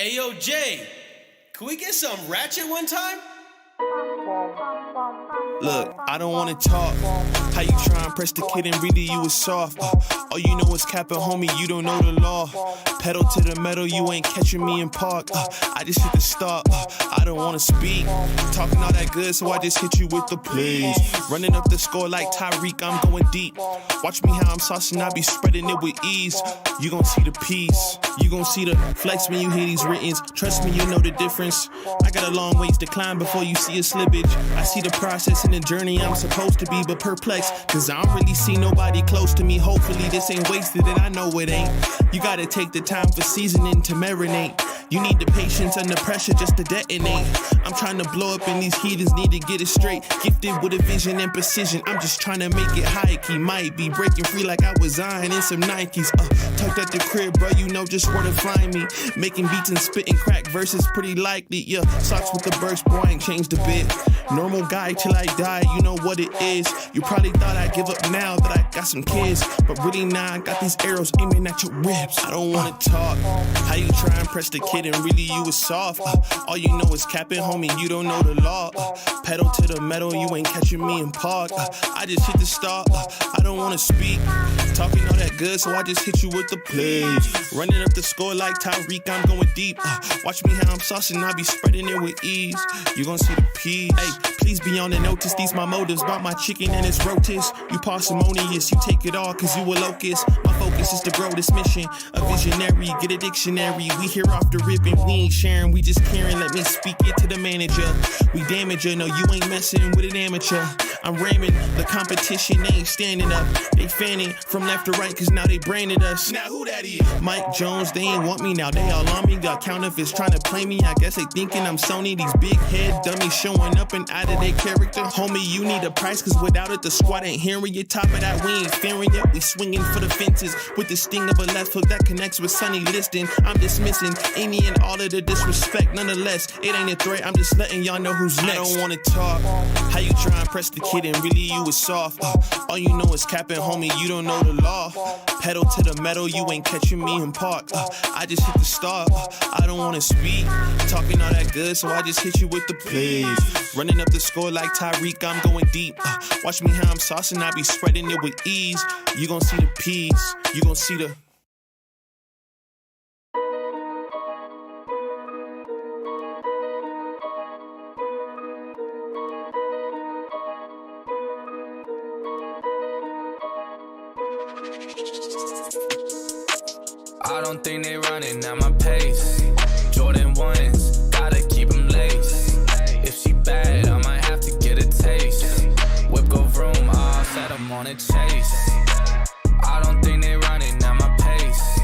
Hey, yo, Jay, can we get some ratchet one time? Look, I don't wanna talk. How you try and press the kid and really you was soft. All you know is capping, homie, you don't know the law. Pedal to the metal, you ain't catching me in park. I just hit the stop. I don't wanna speak. Talking all that good, so I just hit you with the plays. Running up the score like Tyreek, I'm going deep. Watch me how I'm saucing, I be spreading it with ease. You gon' see the peace. You gon' see the flex when you hear these writtens. Trust me, you know the difference. I got a long ways to climb before you see a slippage. I see the process and the journey I'm supposed to be, but perplexed, cause I don't really see nobody close to me. Hopefully this ain't wasted and I know it ain't. You gotta take the time for seasoning to marinate. You need the patience and the pressure just to detonate. I'm trying to blow up and these heathens need to get it straight. Gifted with a vision and precision, I'm just trying to make it high key. Might be breaking free like I was Zion in some Nikes. Tucked at the crib, bro, you know just where to find me. Making beats and spitting crack verses pretty likely. Yeah, socks with the burst, boy, I ain't changed a bit. Normal guy till I die, you know what it is. You probably thought I'd give up now that I got some kids, but really now I got these arrows aiming at your ribs. I don't wanna talk. How you try and press the kid and really you was soft. All you know is capping, homie, you don't know the law. Pedal to the metal, you ain't catching me in park. I just hit the stop. I don't wanna speak. Talking all that good, so I just hit you with the plays. Running up the score like Tyreek, I'm going deep. Watch me how I'm saucing, I be spreading it with ease. You gon' see the peas. Hey, please be on the notice, these my motives. Bought my chicken and it's rotis. You parsimonious, you take it all cause you a locust. My focus is to grow this mission. A visionary, get a dictionary. We here off the rip and we ain't sharing, we just caring. Let me speak it to the manager. We damage her, no you ain't messing with an amateur. I'm ramming, the competition, they ain't standing up. They fanning from left to right cause now they branded us. Now who that is? Mike Jones, they ain't want me now, they all on me. Got counterfeits trying to play me, I guess they thinking I'm Sony. These big head dummies showing up and out of their character. Homie, you need a price cause without it the squad ain't hearing you. Top of that, we ain't fearing yet. We swinging for the fences with the sting of a left hook that connects with Sonny Liston. I'm dismissing any and all of the disrespect. Nonetheless, it ain't a threat, I'm just letting y'all know who's next. I don't wanna talk. How you try and press the kid and really you was soft. All you know is capping, homie, you don't know the law. Pedal to the metal, you ain't catching me in park. I just hit the stop. I don't wanna speak. Talking all that good, so I just hit you with the plays. Running up the score like Tyreek, I'm going deep. Watch me how I'm saucing, I be spreading it with ease. You gon' see the peas, you gon' see the... I don't think they running at my pace. Jordan 1s, gotta keep them laced. If she bad, I might have to get a taste. Whip go vroom, I'll set them on a chase. I don't think they running at my pace.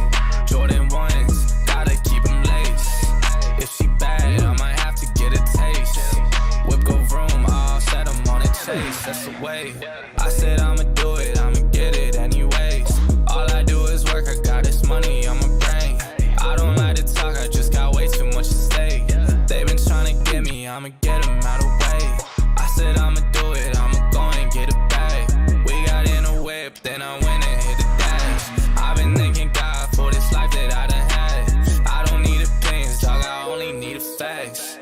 Jordan 1s, gotta keep them laced. If she bad, I might have to get a taste. Whip go vroom, I'll set them on a chase. That's the way. I said I'ma do it, I'ma get it anyways. All I do is work, I got this money on my brain. I don't like to talk, I just got way too much to say. They been tryna get me, I'ma get them out of the way. I said I'ma do it, I'ma go and get it back. We got in a whip, then I went and hit the dash. I've been thanking God for this life that I done had. I don't need opinions, dog, I only need a facts.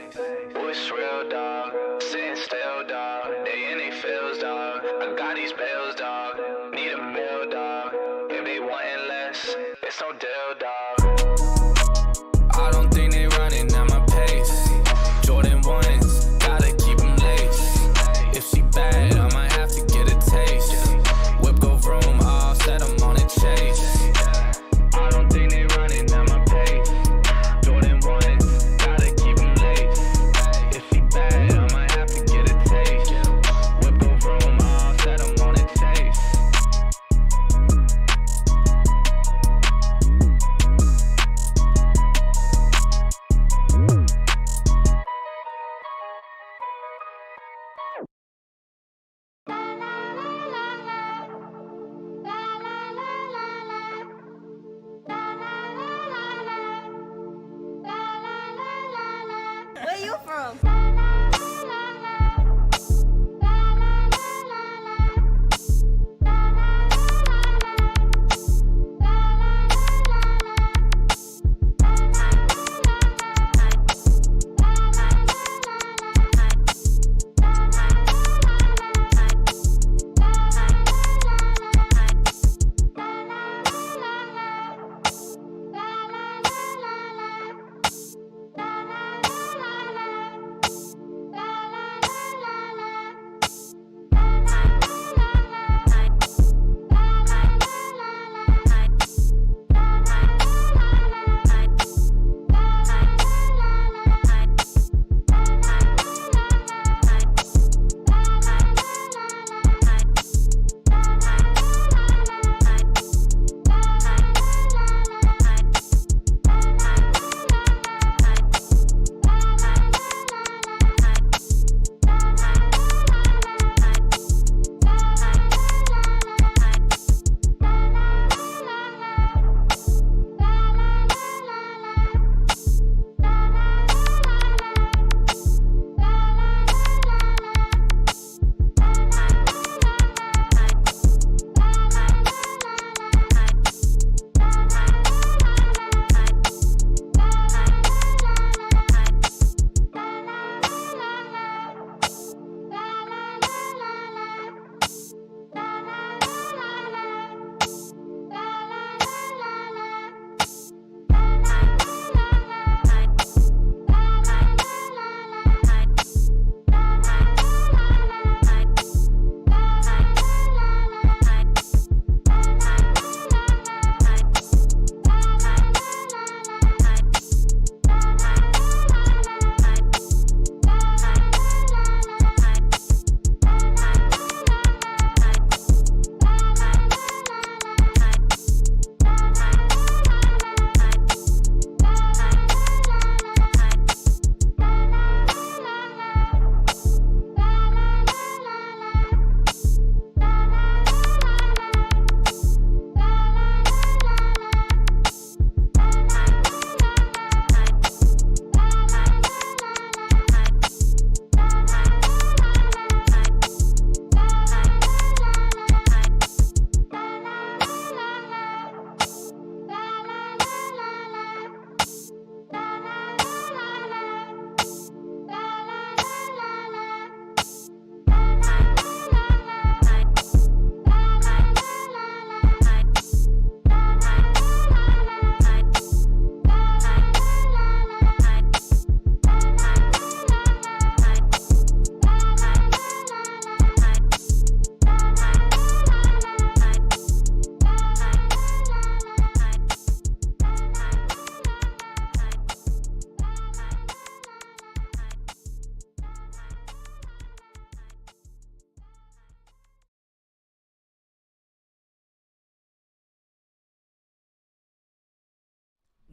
It's real, dog, sitting still, dog. They in they feels, dog. I got these bills, dog. Need a meal, dog. If they wantin' less, it's no deal, dog. I don't think they running at my pace. Jordan 1s, gotta keep them laced. If she bad, I might have to get a taste. Whip go vroom, I'll set them on a chase. I don't think they running at my pace. Jordan 1s, gotta keep them laced. If she bad, I might have to get a taste. Whip go vroom, I'll set them on a chase.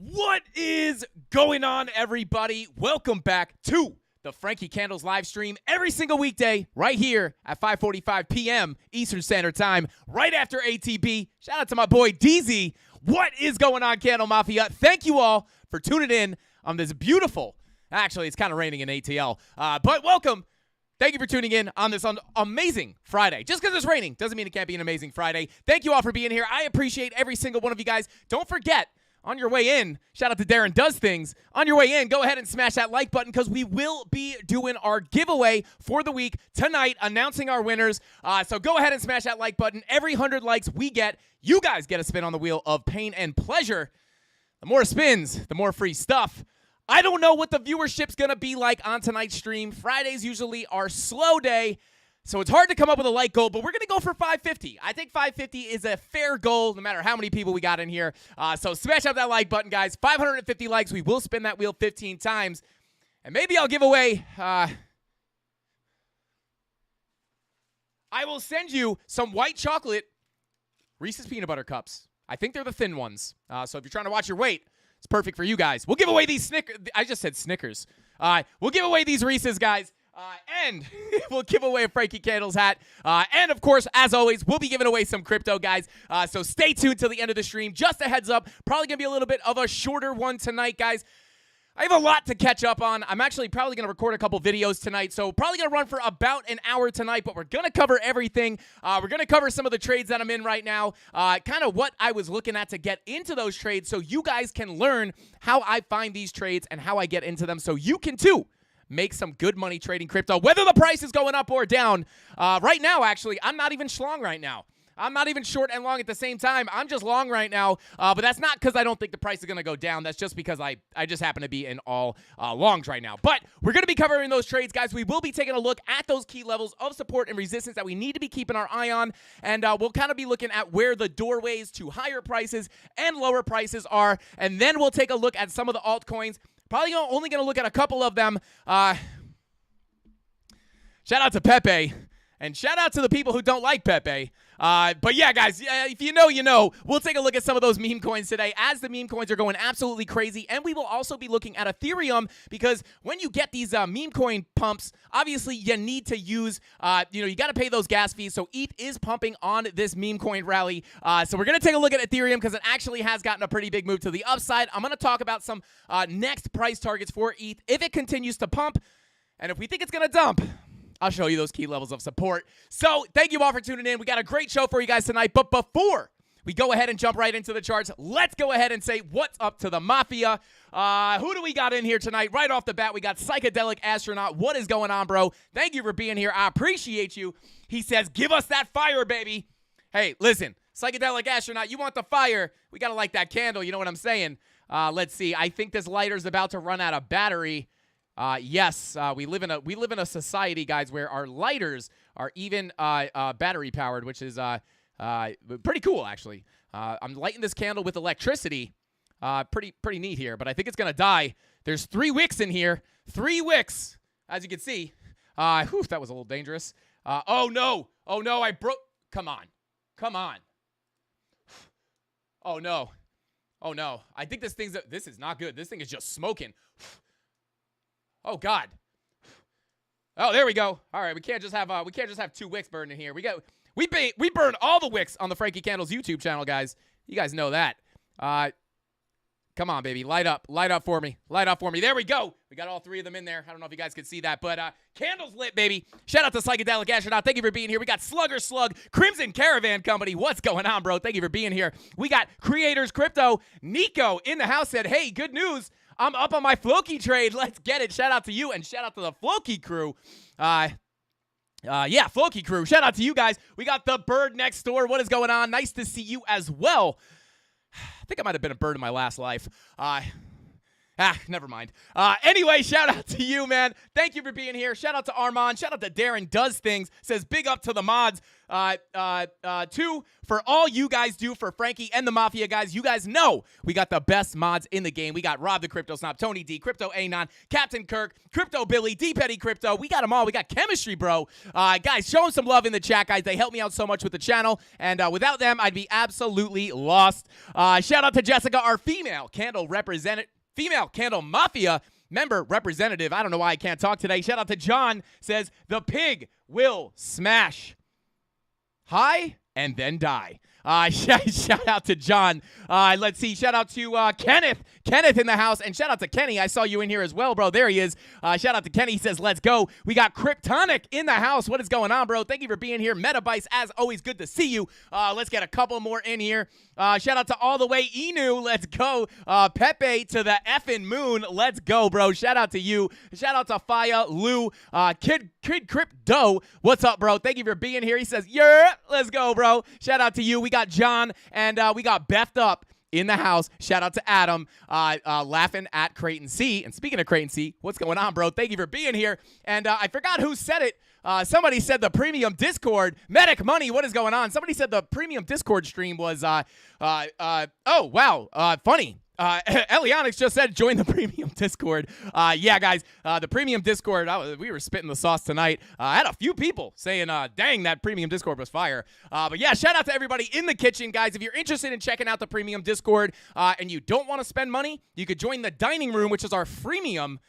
What is going on, everybody? Welcome back to the Frankie Candles live stream every single weekday right here at 5:45 p.m. Eastern Standard Time, right after ATB. Shout out to my boy DZ. What is going on, Candle Mafia? Thank you all for tuning in on this beautiful, actually, it's kind of raining in ATL, but welcome. Thank you for tuning in on this amazing Friday. Just because it's raining doesn't mean it can't be an amazing Friday. Thank you all for being here. I appreciate every single one of you guys. Don't forget, on your way in, shout out to Darren Does Things. On your way in, go ahead and smash that like button because we will be doing our giveaway for the week tonight, announcing our winners. So go ahead and smash that like button. Every 100 likes we get, you guys get a spin on the wheel of pain and pleasure. The more spins, the more free stuff. I don't know what the viewership's going to be like on tonight's stream. Fridays usually are slow day, so it's hard to come up with a like goal, but we're going to go for 550. I think 550 is a fair goal no matter how many people we got in here. So smash up that like button, guys. 550 likes. We will spin that wheel 15 times, and maybe I'll give away I will send you some white chocolate Reese's Peanut Butter Cups. I think they're the thin ones, so if you're trying to watch your weight, it's perfect for you guys. We'll give away these Snickers. I just said Snickers. We'll give away these Reese's, guys. And we'll give away a Frankie Candles hat. And, of course, as always, we'll be giving away some crypto, guys. So stay tuned till the end of the stream. Just a heads up, probably going to be a little bit of a shorter one tonight, guys. I have a lot to catch up on. I'm actually probably going to record a couple videos tonight, so probably going to run for about an hour tonight, but we're going to cover everything. We're going to cover some of the trades that I'm in right now, kind of what I was looking at to get into those trades so you guys can learn how I find these trades and how I get into them so you can, too, make some good money trading crypto, whether the price is going up or down. Right now, actually, I'm not even schlong right now. I'm not even short and long at the same time. I'm just long right now, but that's not because I don't think the price is going to go down. That's just because I just happen to be in all longs right now. But we're going to be covering those trades, guys. We will be taking a look at those key levels of support and resistance that we need to be keeping our eye on, and we'll kind of be looking at where the doorways to higher prices and lower prices are, and then we'll take a look at some of the altcoins. Probably only going to look at a couple of them. Shout out to Pepe, and shout out to the people who don't like Pepe. But yeah, guys, if you know, you know. We'll take a look at some of those meme coins today as the meme coins are going absolutely crazy. And we will also be looking at Ethereum because when you get these meme coin pumps, obviously you need to use, you got to pay those gas fees. So ETH is pumping on this meme coin rally. So we're going to take a look at Ethereum because it actually has gotten a pretty big move to the upside. I'm going to talk about some next price targets for ETH if it continues to pump. And if we think it's going to dump, I'll show you those key levels of support. So thank you all for tuning in. We got a great show for you guys tonight. But before we go ahead and jump right into the charts, let's go ahead and say what's up to the Mafia. Who do we got in here tonight? Right off the bat, we got Psychedelic Astronaut. What is going on, bro? Thank you for being here. I appreciate you. He says, give us that fire, baby. Hey, listen, Psychedelic Astronaut, you want the fire? We got to light that candle. You know what I'm saying? Let's see. I think this lighter's about to run out of battery. Yes, we live in a society, guys, where our lighters are even battery powered, which is pretty cool, actually. I'm lighting this candle with electricity. Pretty neat here, but I think it's gonna die. There's 3 wicks in here. 3 wicks, as you can see. Whew, that was a little dangerous. Oh no, I broke. Come on. Oh no. I think this is not good. This thing is just smoking. Oh God. Oh, there we go. All right, we can't just have 2 wicks burning here. We burn all the wicks on the Frankie Candles YouTube channel, guys. You guys know that. Come on, baby, light up for me. There we go. We got all 3 of them in there. I don't know if you guys could see that, but candles lit, baby. Shout out to Psychedelic Astronaut. Thank you for being here. We got Slugger Slug, Crimson Caravan Company. What's going on, bro? Thank you for being here. We got Creators Crypto. Nico in the house said, hey, good news. I'm up on my Floki trade. Let's get it. Shout out to you and shout out to the Floki crew. Yeah, Floki crew. Shout out to you guys. We got the bird next door. What is going on? Nice to see you as well. I think I might have been a bird in my last life. Never mind. Anyway, shout out to you, man. Thank you for being here. Shout out to Armand. Shout out to Darren Does Things. Says big up to the mods. Two, for all you guys do for Frankie and the Mafia guys. You guys know we got the best mods in the game. We got Rob the Crypto Snob, Tony D, Crypto Anon, Captain Kirk, Crypto Billy, D Petty Crypto. We got them all. We got Chemistry Bro. Guys, show them some love in the chat, guys. They help me out so much with the channel, and without them, I'd be absolutely lost. Shout out to Jessica, our female candle representative. Female CandleMafia member representative. I don't know why I can't talk today. Shout out to John. Says, the pig will smash high and then die. Shout out to John. Let's see. Shout out to Kenneth. Kenneth in the house. And shout out to Kenny. I saw you in here as well, bro. There he is. Shout out to Kenny. He says, let's go. We got Kryptonic in the house. What is going on, bro? Thank you for being here. Metabice, as always, good to see you. Let's get a couple more in here. Shout out to All the Way Inu. Let's go. Pepe to the effing moon. Let's go, bro. Shout out to you. Shout out to Faya, Lou, Kid Crypto. What's up, bro? Thank you for being here. He says, yeah, let's go, bro. Shout out to you. We got John, and we got Bethed Up in the house. Shout out to Adam, laughing at Creighton C. And speaking of Creighton C, what's going on, bro? Thank you for being here. And I forgot who said it. Somebody said the premium Discord. Medic Money, what is going on? Somebody said the premium Discord stream was, oh, wow, funny. Elionics just said join the premium Discord. Yeah, guys, the premium Discord, we were spitting the sauce tonight. I had a few people saying, dang, that premium Discord was fire. But yeah, shout out to everybody in the kitchen, guys. If you're interested in checking out the premium Discord and you don't want to spend money, you could join the dining room, which is our freemium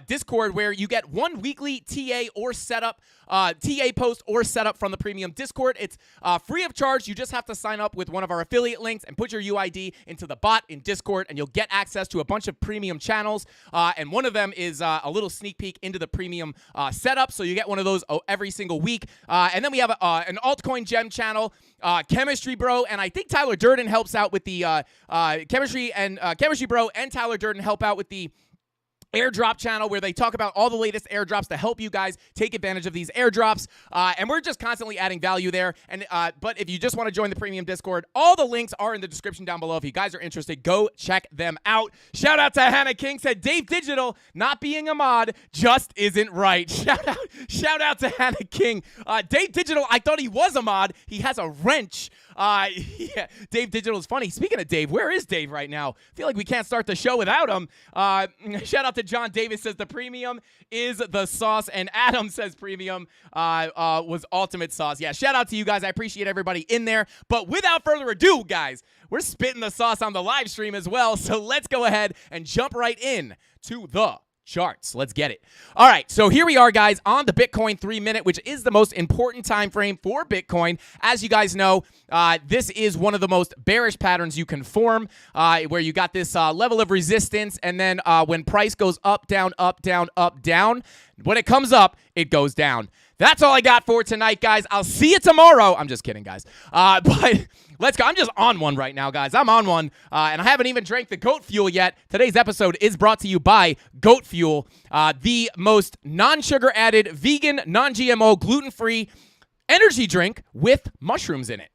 Discord, where you get one weekly TA or setup, TA post or setup from the premium Discord. It's free of charge. You just have to sign up with one of our affiliate links and put your UID into the bot in Discord, and you'll get access to a bunch of premium channels. And one of them is a little sneak peek into the premium setup. So you get one of those every single week. And then we have an altcoin gem channel, Chemistry Bro, and I think Tyler Durden helps out with the Chemistry Bro and Tyler Durden help out with the airdrop channel, where they talk about all the latest airdrops to help you guys take advantage of these airdrops, and we're just constantly adding value there. And but if you just want to join the premium Discord, all the links are in the description down below. If you guys are interested, go check them out. Shout out to Hannah King. Said Dave Digital not being a mod just isn't right. Shout out to Hannah King. Dave Digital, I thought he was a mod. He has a wrench. Yeah, Dave Digital is funny. Speaking of Dave, where is Dave right now? I feel like we can't start the show without him. Shout out to John Davis. Says the premium is the sauce, and Adam says premium was ultimate sauce. Yeah, shout out to you guys. I appreciate everybody in there. But without further ado, guys, we're spitting the sauce on the live stream as well. So let's go ahead and jump right in to the charts. Let's get it. All right, so here we are, guys, on the Bitcoin 3-minute, which is the most important time frame for Bitcoin. As you guys know, this is one of the most bearish patterns you can form, where you got this level of resistance, and then when price goes up, down, up, down, up, down, when it comes up, it goes down. That's all I got for tonight, guys. I'll see you tomorrow. I'm just kidding, guys. But let's go. I'm just on one right now, guys. I'm on one, and I haven't even drank the goat fuel yet. Today's episode is brought to you by Goat Fuel, the most non-sugar added, vegan, non-GMO, gluten-free energy drink with mushrooms in it.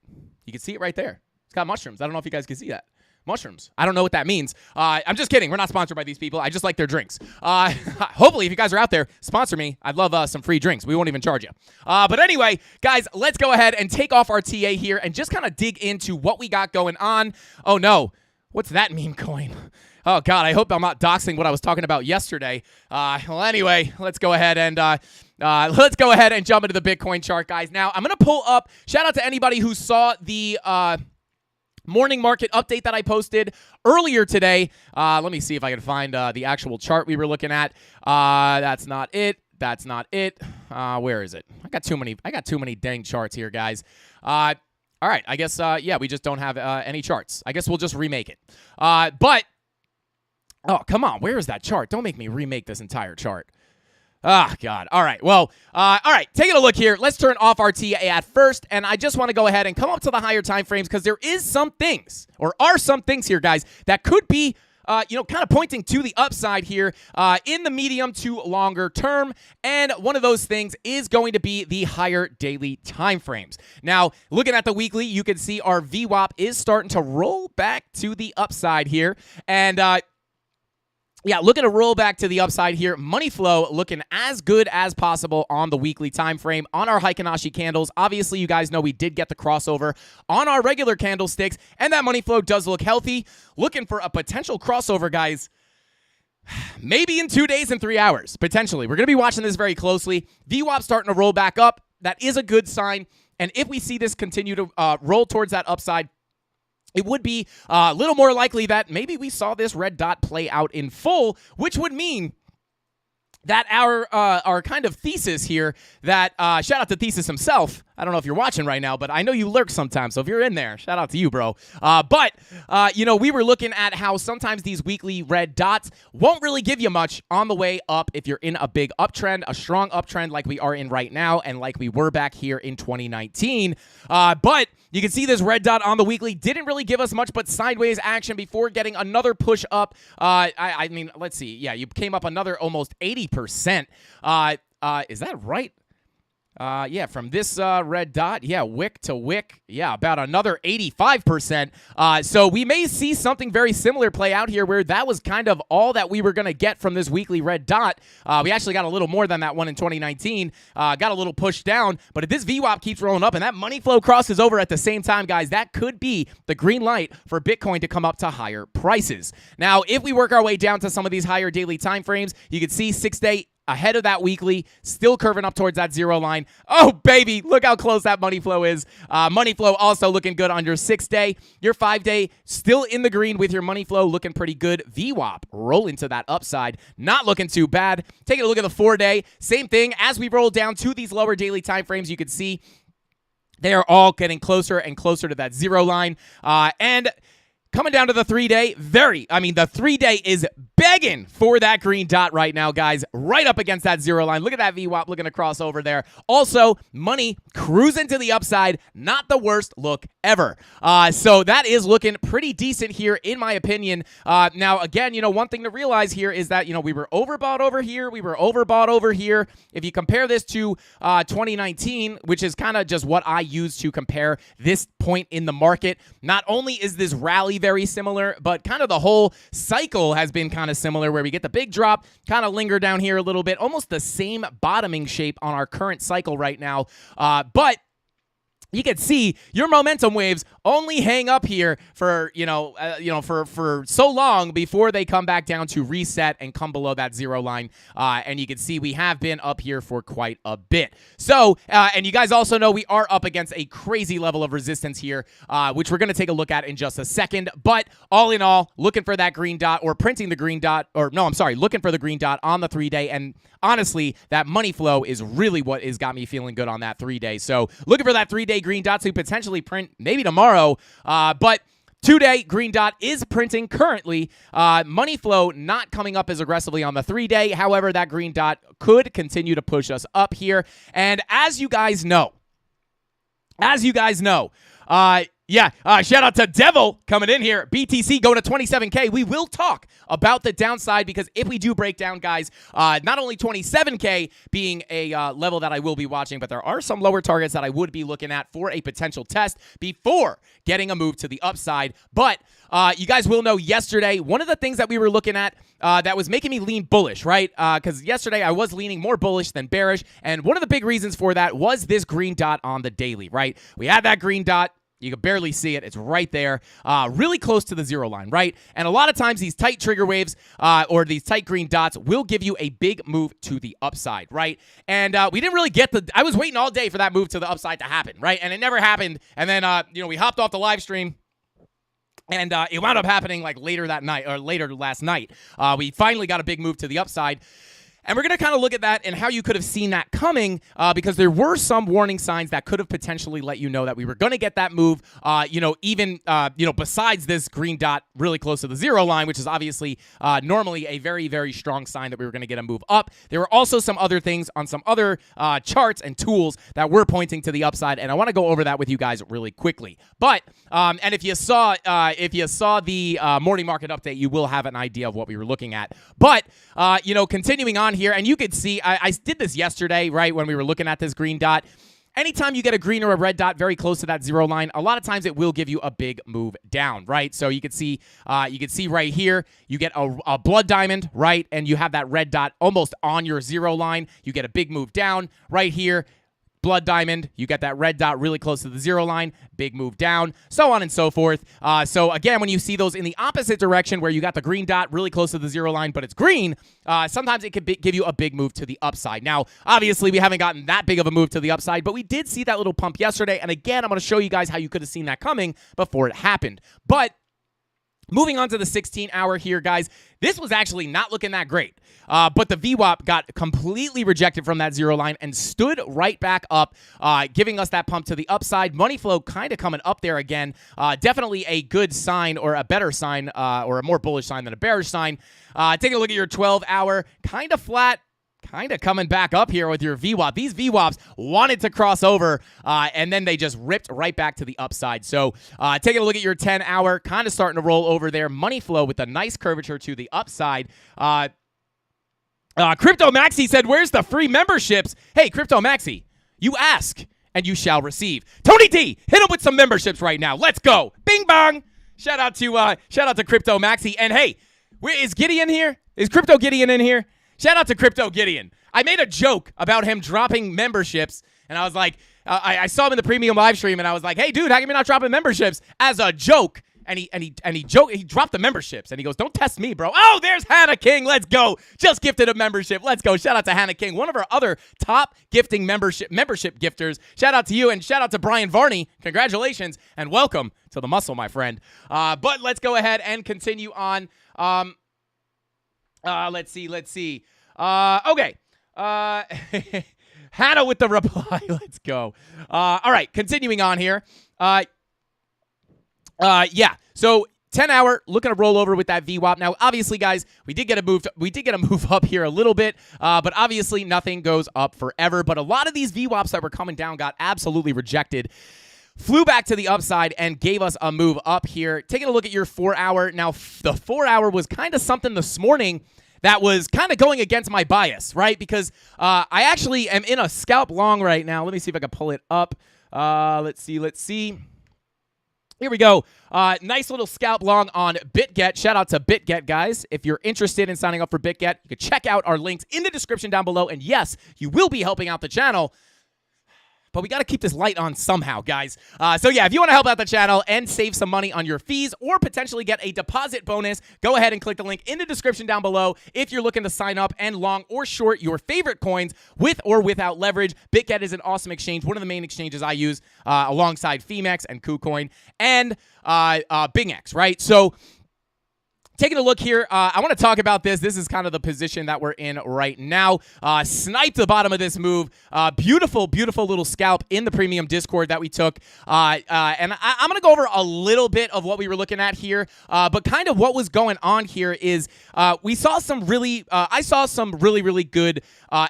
You can see it right there. It's got mushrooms. I don't know if you guys can see that. Mushrooms. I don't know what that means. I'm just kidding. We're not sponsored by these people. I just like their drinks. Hopefully, if you guys are out there, sponsor me. I'd love some free drinks. We won't even charge you. But anyway, guys, let's go ahead and take off our TA here and just kind of dig into what we got going on. Oh, no. What's that meme coin? Oh, God, I hope I'm not doxing what I was talking about yesterday. Well, anyway, let's go ahead and jump into the Bitcoin chart, guys. Now, I'm going to pull up. Shout out to anybody who saw the morning market update that I posted earlier today. Let me see if I can find the actual chart we were looking at. That's not it. That's not it. Where is it? I got too many dang charts here, guys. All right. I guess yeah, we just don't have any charts. I guess we'll just remake it. But oh, come on. Where is that chart? Don't make me remake this entire chart. Ah, God. All right. Well, all right. Taking a look here. Let's turn off our TA at first, and I just want to go ahead and come up to the higher time frames because there is some things, or are some things here, guys, that could be, kind of pointing to the upside here in the medium to longer term, and one of those things is going to be the higher daily time frames. Now, looking at the weekly, you can see our VWAP is starting to roll back to the upside here, and Yeah, looking to roll back to the upside here. Money flow looking as good as possible on the weekly time frame on our Heikinashi candles. Obviously, you guys know we did get the crossover on our regular candlesticks, and that money flow does look healthy. Looking for a potential crossover, guys. Maybe in 2 days and 3 hours, potentially. We're going to be watching this very closely. VWAP starting to roll back up. That is a good sign. And if we see this continue to roll towards that upside, it would be a little more likely that maybe we saw this red dot play out in full, which would mean that our kind of thesis here that, shout out to Thesis himself. I don't know if you're watching right now, but I know you lurk sometimes, so if you're in there, shout out to you, bro. But we were looking at how sometimes these weekly red dots won't really give you much on the way up if you're in a big uptrend, a strong uptrend like we are in right now and like we were back here in 2019. But you can see this red dot on the weekly didn't really give us much but sideways action before getting another push up. I mean, let's see. Yeah, you came up another almost 80%. Is that right? Yeah, from this red dot, yeah, wick to wick, yeah, about another 85%. So we may see something very similar play out here where that was kind of all that we were going to get from this weekly red dot. We actually got a little more than that one in 2019, got a little pushed down, but if this VWAP keeps rolling up and that money flow crosses over at the same time, guys, that could be the green light for Bitcoin to come up to higher prices. Now, if we work our way down to some of these higher daily time frames, you can see 6-day ahead of that weekly, still curving up towards that zero line. Oh, baby, look how close that money flow is. Money flow also looking good on your 6-day. Your 5-day still in the green with your money flow looking pretty good. VWAP rolling to that upside, not looking too bad. Taking a look at the 4-day, same thing. As we roll down to these lower daily time frames, you can see they are all getting closer and closer to that zero line. And coming down to the 3-day, the 3-day is begging for that green dot right now, guys. Right up against that zero line. Look at that VWAP looking to cross over there. Also, money cruising to the upside. Not the worst look ever. So that is looking pretty decent here, in my opinion. Now, again, one thing to realize here is that, we were overbought over here. We were overbought over here. If you compare this to 2019, which is kind of just what I use to compare this point in the market, not only is this rally very similar, but kind of the whole cycle has been kind of similar where we get the big drop, kind of linger down here a little bit, almost the same bottoming shape on our current cycle right now. But you can see your momentum waves only hang up here for for so long before they come back down to reset and come below that zero line. And you can see we have been up here for quite a bit. So, and you guys also know we are up against a crazy level of resistance here, which we're going to take a look at in just a second. But all in all, looking for that green dot or printing the green dot, looking for the green dot on the 3-day. And honestly, that money flow is really what has got me feeling good on that 3-day. So looking for that 3-day green dot to potentially print maybe tomorrow. But 2-day green dot is printing currently. Money flow not coming up as aggressively on the 3-day. However, that green dot could continue to push us up here. And as you guys know, shout out to Devil coming in here. BTC going to 27K. We will talk about the downside because if we do break down, guys, not only 27K being a level that I will be watching, but there are some lower targets that I would be looking at for a potential test before getting a move to the upside. But you guys will know yesterday, one of the things that we were looking at that was making me lean bullish, right? Because yesterday I was leaning more bullish than bearish. And one of the big reasons for that was this green dot on the daily, right? We had that green dot. You can barely see it. It's right there, really close to the zero line, right? And a lot of times these tight trigger waves or these tight green dots will give you a big move to the upside, right? And we didn't really get I was waiting all day for that move to the upside to happen, right? And it never happened. And then, we hopped off the live stream. And it wound up happening like later that night or later last night. We finally got a big move to the upside. And we're going to kind of look at that and how you could have seen that coming because there were some warning signs that could have potentially let you know that we were going to get that move, besides this green dot really close to the zero line, which is obviously normally a very, very strong sign that we were going to get a move up. There were also some other things on some other charts and tools that were pointing to the upside, and I want to go over that with you guys really quickly. But, and if you saw the morning market update, you will have an idea of what we were looking at. But, continuing on here, and you could see, I did this yesterday, right, when we were looking at this green dot. anytime you get a green or a red dot very close to that zero line, a lot of times it will give you a big move down, right? So you can see right here, you get a blood diamond, right? And you have that red dot almost on your zero line. You get a big move down right here. Blood diamond, you get that red dot really close to the zero line, big move down, so on and so forth. So again, when you see those in the opposite direction where you got the green dot really close to the zero line, but it's green, sometimes it could give you a big move to the upside. Now, obviously, we haven't gotten that big of a move to the upside, but we did see that little pump yesterday. And again, I'm going to show you guys how you could have seen that coming before it happened. But moving on to the 16-hour here, guys, this was actually not looking that great. But the VWAP got completely rejected from that zero line and stood right back up, giving us that pump to the upside. Money flow kind of coming up there again. Definitely a good sign, or a better sign, or a more bullish sign than a bearish sign. Taking a look at your 12-hour, kind of flat. Kind of coming back up here with your VWAP. These VWAPs wanted to cross over, and then they just ripped right back to the upside. So taking a look at your 10-hour, kind of starting to roll over there. Money flow with a nice curvature to the upside. Crypto Maxi said, where's the free memberships? Hey, Crypto Maxi, you ask and you shall receive. Tony D, hit him with some memberships right now. Let's go. Bing bong. Shout out to Crypto Maxi. And hey, is Gideon here? Is Crypto Gideon in here? Shout out to Crypto Gideon. I made a joke about him dropping memberships, and I was like, I saw him in the premium live stream, and I was like, hey, dude, how come you're not dropping memberships as a joke? And he dropped the memberships, and he goes, don't test me, bro. Oh, there's Hannah King. Let's go. Just gifted a membership. Let's go. Shout out to Hannah King, one of our other top gifting membership gifters. Shout out to you, and shout out to Brian Varney. Congratulations, and welcome to the muscle, my friend. But let's go ahead and continue on. Let's see. Okay. Hannah with the reply. Let's go. All right. Continuing on here. Yeah. So 10-hour, looking to roll over with that VWAP. Now, obviously, guys, we did get a move up here a little bit, but obviously nothing goes up forever. But a lot of these VWAPs that were coming down got absolutely rejected. Flew back to the upside and gave us a move up here. Taking a look at your 4-hour. Now, the 4-hour was kind of something this morning that was kind of going against my bias, right? Because I actually am in a scalp long right now. Let me see if I can pull it up. Let's see. Here we go. Nice little scalp long on BitGet. Shout out to BitGet, guys. If you're interested in signing up for BitGet, you can check out our links in the description down below. And yes, you will be helping out the channel. But we got to keep this light on somehow, guys. So yeah, if you want to help out the channel and save some money on your fees or potentially get a deposit bonus, go ahead and click the link in the description down below if you're looking to sign up and long or short your favorite coins with or without leverage. BitGet is an awesome exchange, one of the main exchanges I use alongside Femex and KuCoin and BingX, right? So taking a look here, I want to talk about this. This is kind of the position that we're in right now. Sniped the bottom of this move. Beautiful, beautiful little scalp in the premium Discord that we took. And I'm going to go over a little bit of what we were looking at here. But kind of what was going on here is I saw some really good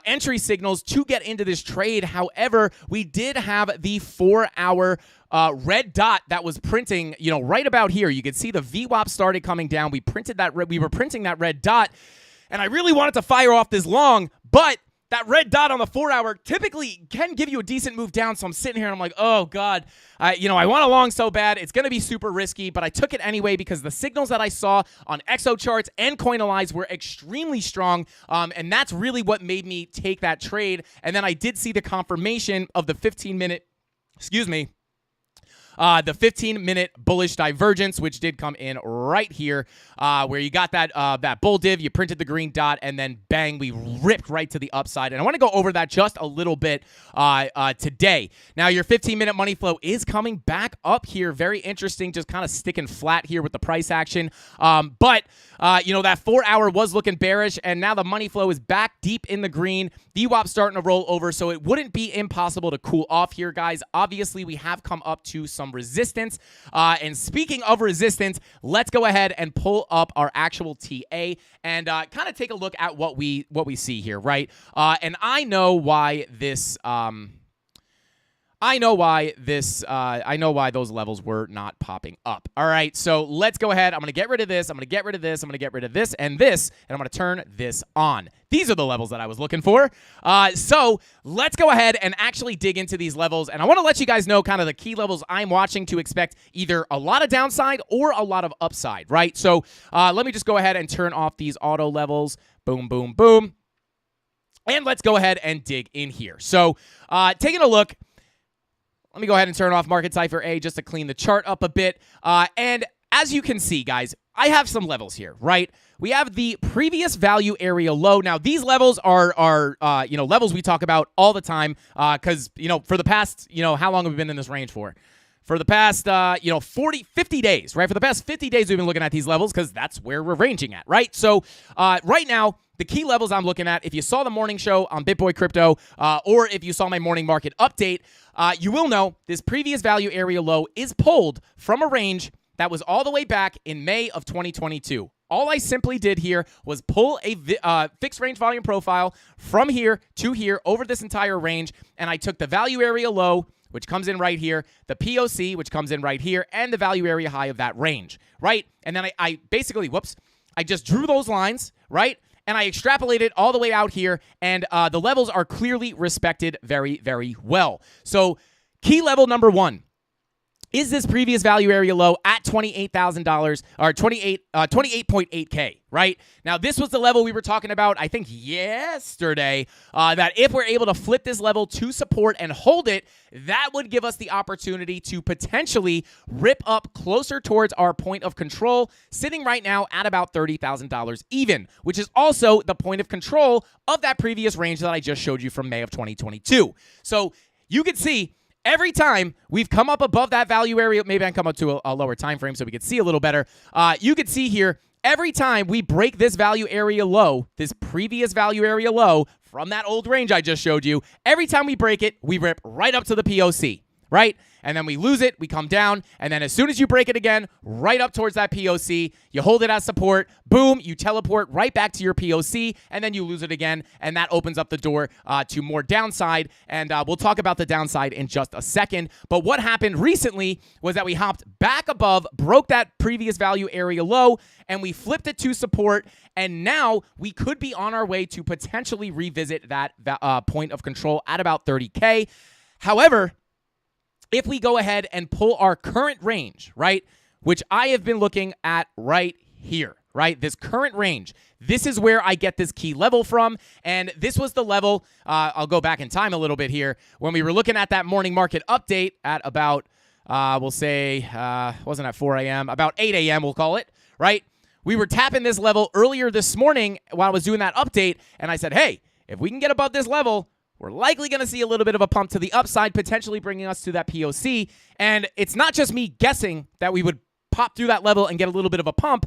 entry signals to get into this trade. However, we did have the 4-hour red dot that was printing, right about here. You could see the VWAP started coming down. We were printing that red dot, and I really wanted to fire off this long, but that red dot on the 4-hour typically can give you a decent move down. So I'm sitting here and I'm like, oh God, I want a long so bad. It's going to be super risky, but I took it anyway because the signals that I saw on Exo charts and Coinalyze were extremely strong. And that's really what made me take that trade. And then I did see the confirmation of the 15-minute, the 15-minute bullish divergence, which did come in right here, where you got that bull div, you printed the green dot, and then bang, we ripped right to the upside. And I want to go over that just a little bit today. Now, your 15-minute money flow is coming back up here. Very interesting, just kind of sticking flat here with the price action. But that 4-hour was looking bearish, and now the money flow is back deep in the green. VWAP starting to roll over, so it wouldn't be impossible to cool off here, guys. Obviously, we have come up to some resistance. And speaking of resistance, let's go ahead and pull up our actual TA and kind of take a look at what we see here, right? And I know why this I know why I know why those levels were not popping up. All right, so let's go ahead. I'm going to get rid of this. I'm going to get rid of this. I'm going to get rid of this, and I'm going to turn this on. These are the levels that I was looking for. So let's go ahead and actually dig into these levels, and I want to let you guys know kind of the key levels I'm watching to expect either a lot of downside or a lot of upside, right? So let me just go ahead and turn off these auto levels. Boom, boom, boom. And let's go ahead and dig in here. So taking a look, let me go ahead and turn off Market Cipher A just to clean the chart up a bit. And as you can see, guys, I have some levels here, right? We have the previous value area low. Now, these levels are levels we talk about all the time because, for the past, how long have we been in this range for? For the past, 50 days, right? For the past 50 days, we've been looking at these levels because that's where we're ranging at, right? So right now, the key levels I'm looking at, if you saw the morning show on BitBoy Crypto or if you saw my morning market update, you will know this previous value area low is pulled from a range that was all the way back in May of 2022. All I simply did here was pull a fixed range volume profile from here to here over this entire range, and I took the value area low, which comes in right here, the POC, which comes in right here, and the value area high of that range, right? And then I basically, I just drew those lines, right? And I extrapolated all the way out here, and the levels are clearly respected very, very well. So key level number one is this previous value area low at $28,000 or 28.8K, right? Now, this was the level we were talking about, I think, yesterday, that if we're able to flip this level to support and hold it, that would give us the opportunity to potentially rip up closer towards our point of control, sitting right now at about $30,000 even, which is also the point of control of that previous range that I just showed you from May of 2022. So you can see every time we've come up above that value area, maybe I can come up to a lower time frame so we can see a little better. You can see here, every time we break this value area low, this previous value area low from that old range I just showed you, every time we break it, we rip right up to the POC, right? And then we lose it, we come down, and then as soon as you break it again, right up towards that POC, you hold it as support, boom, you teleport right back to your POC, and then you lose it again, and that opens up the door to more downside, and we'll talk about the downside in just a second. But what happened recently was that we hopped back above, broke that previous value area low, and we flipped it to support, and now we could be on our way to potentially revisit that point of control at about 30K. However, if we go ahead and pull our current range, right, which I have been looking at right here, right, this current range, this is where I get this key level from, and this was the level, I'll go back in time a little bit here, when we were looking at that morning market update at about, we'll say, wasn't at 4 a.m., about 8 a.m., we'll call it, right? We were tapping this level earlier this morning while I was doing that update, and I said, hey, if we can get above this level, we're likely going to see a little bit of a pump to the upside, potentially bringing us to that POC. And it's not just me guessing that we would pop through that level and get a little bit of a pump.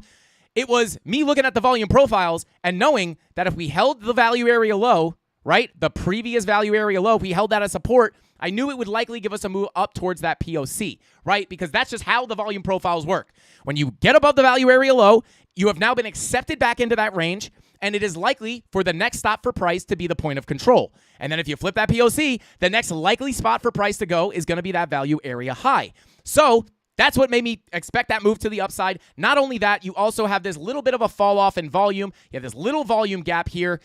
It was me looking at the volume profiles and knowing that if we held the value area low, right, the previous value area low, if we held that as support, I knew it would likely give us a move up towards that POC, right? Because that's just how the volume profiles work. When you get above the value area low, you have now been accepted back into that range, and it is likely for the next stop for price to be the point of control. And then if you flip that POC, the next likely spot for price to go is going to be that value area high. So that's what made me expect that move to the upside. Not only that, you also have this little bit of a fall off in volume. You have this little volume gap here.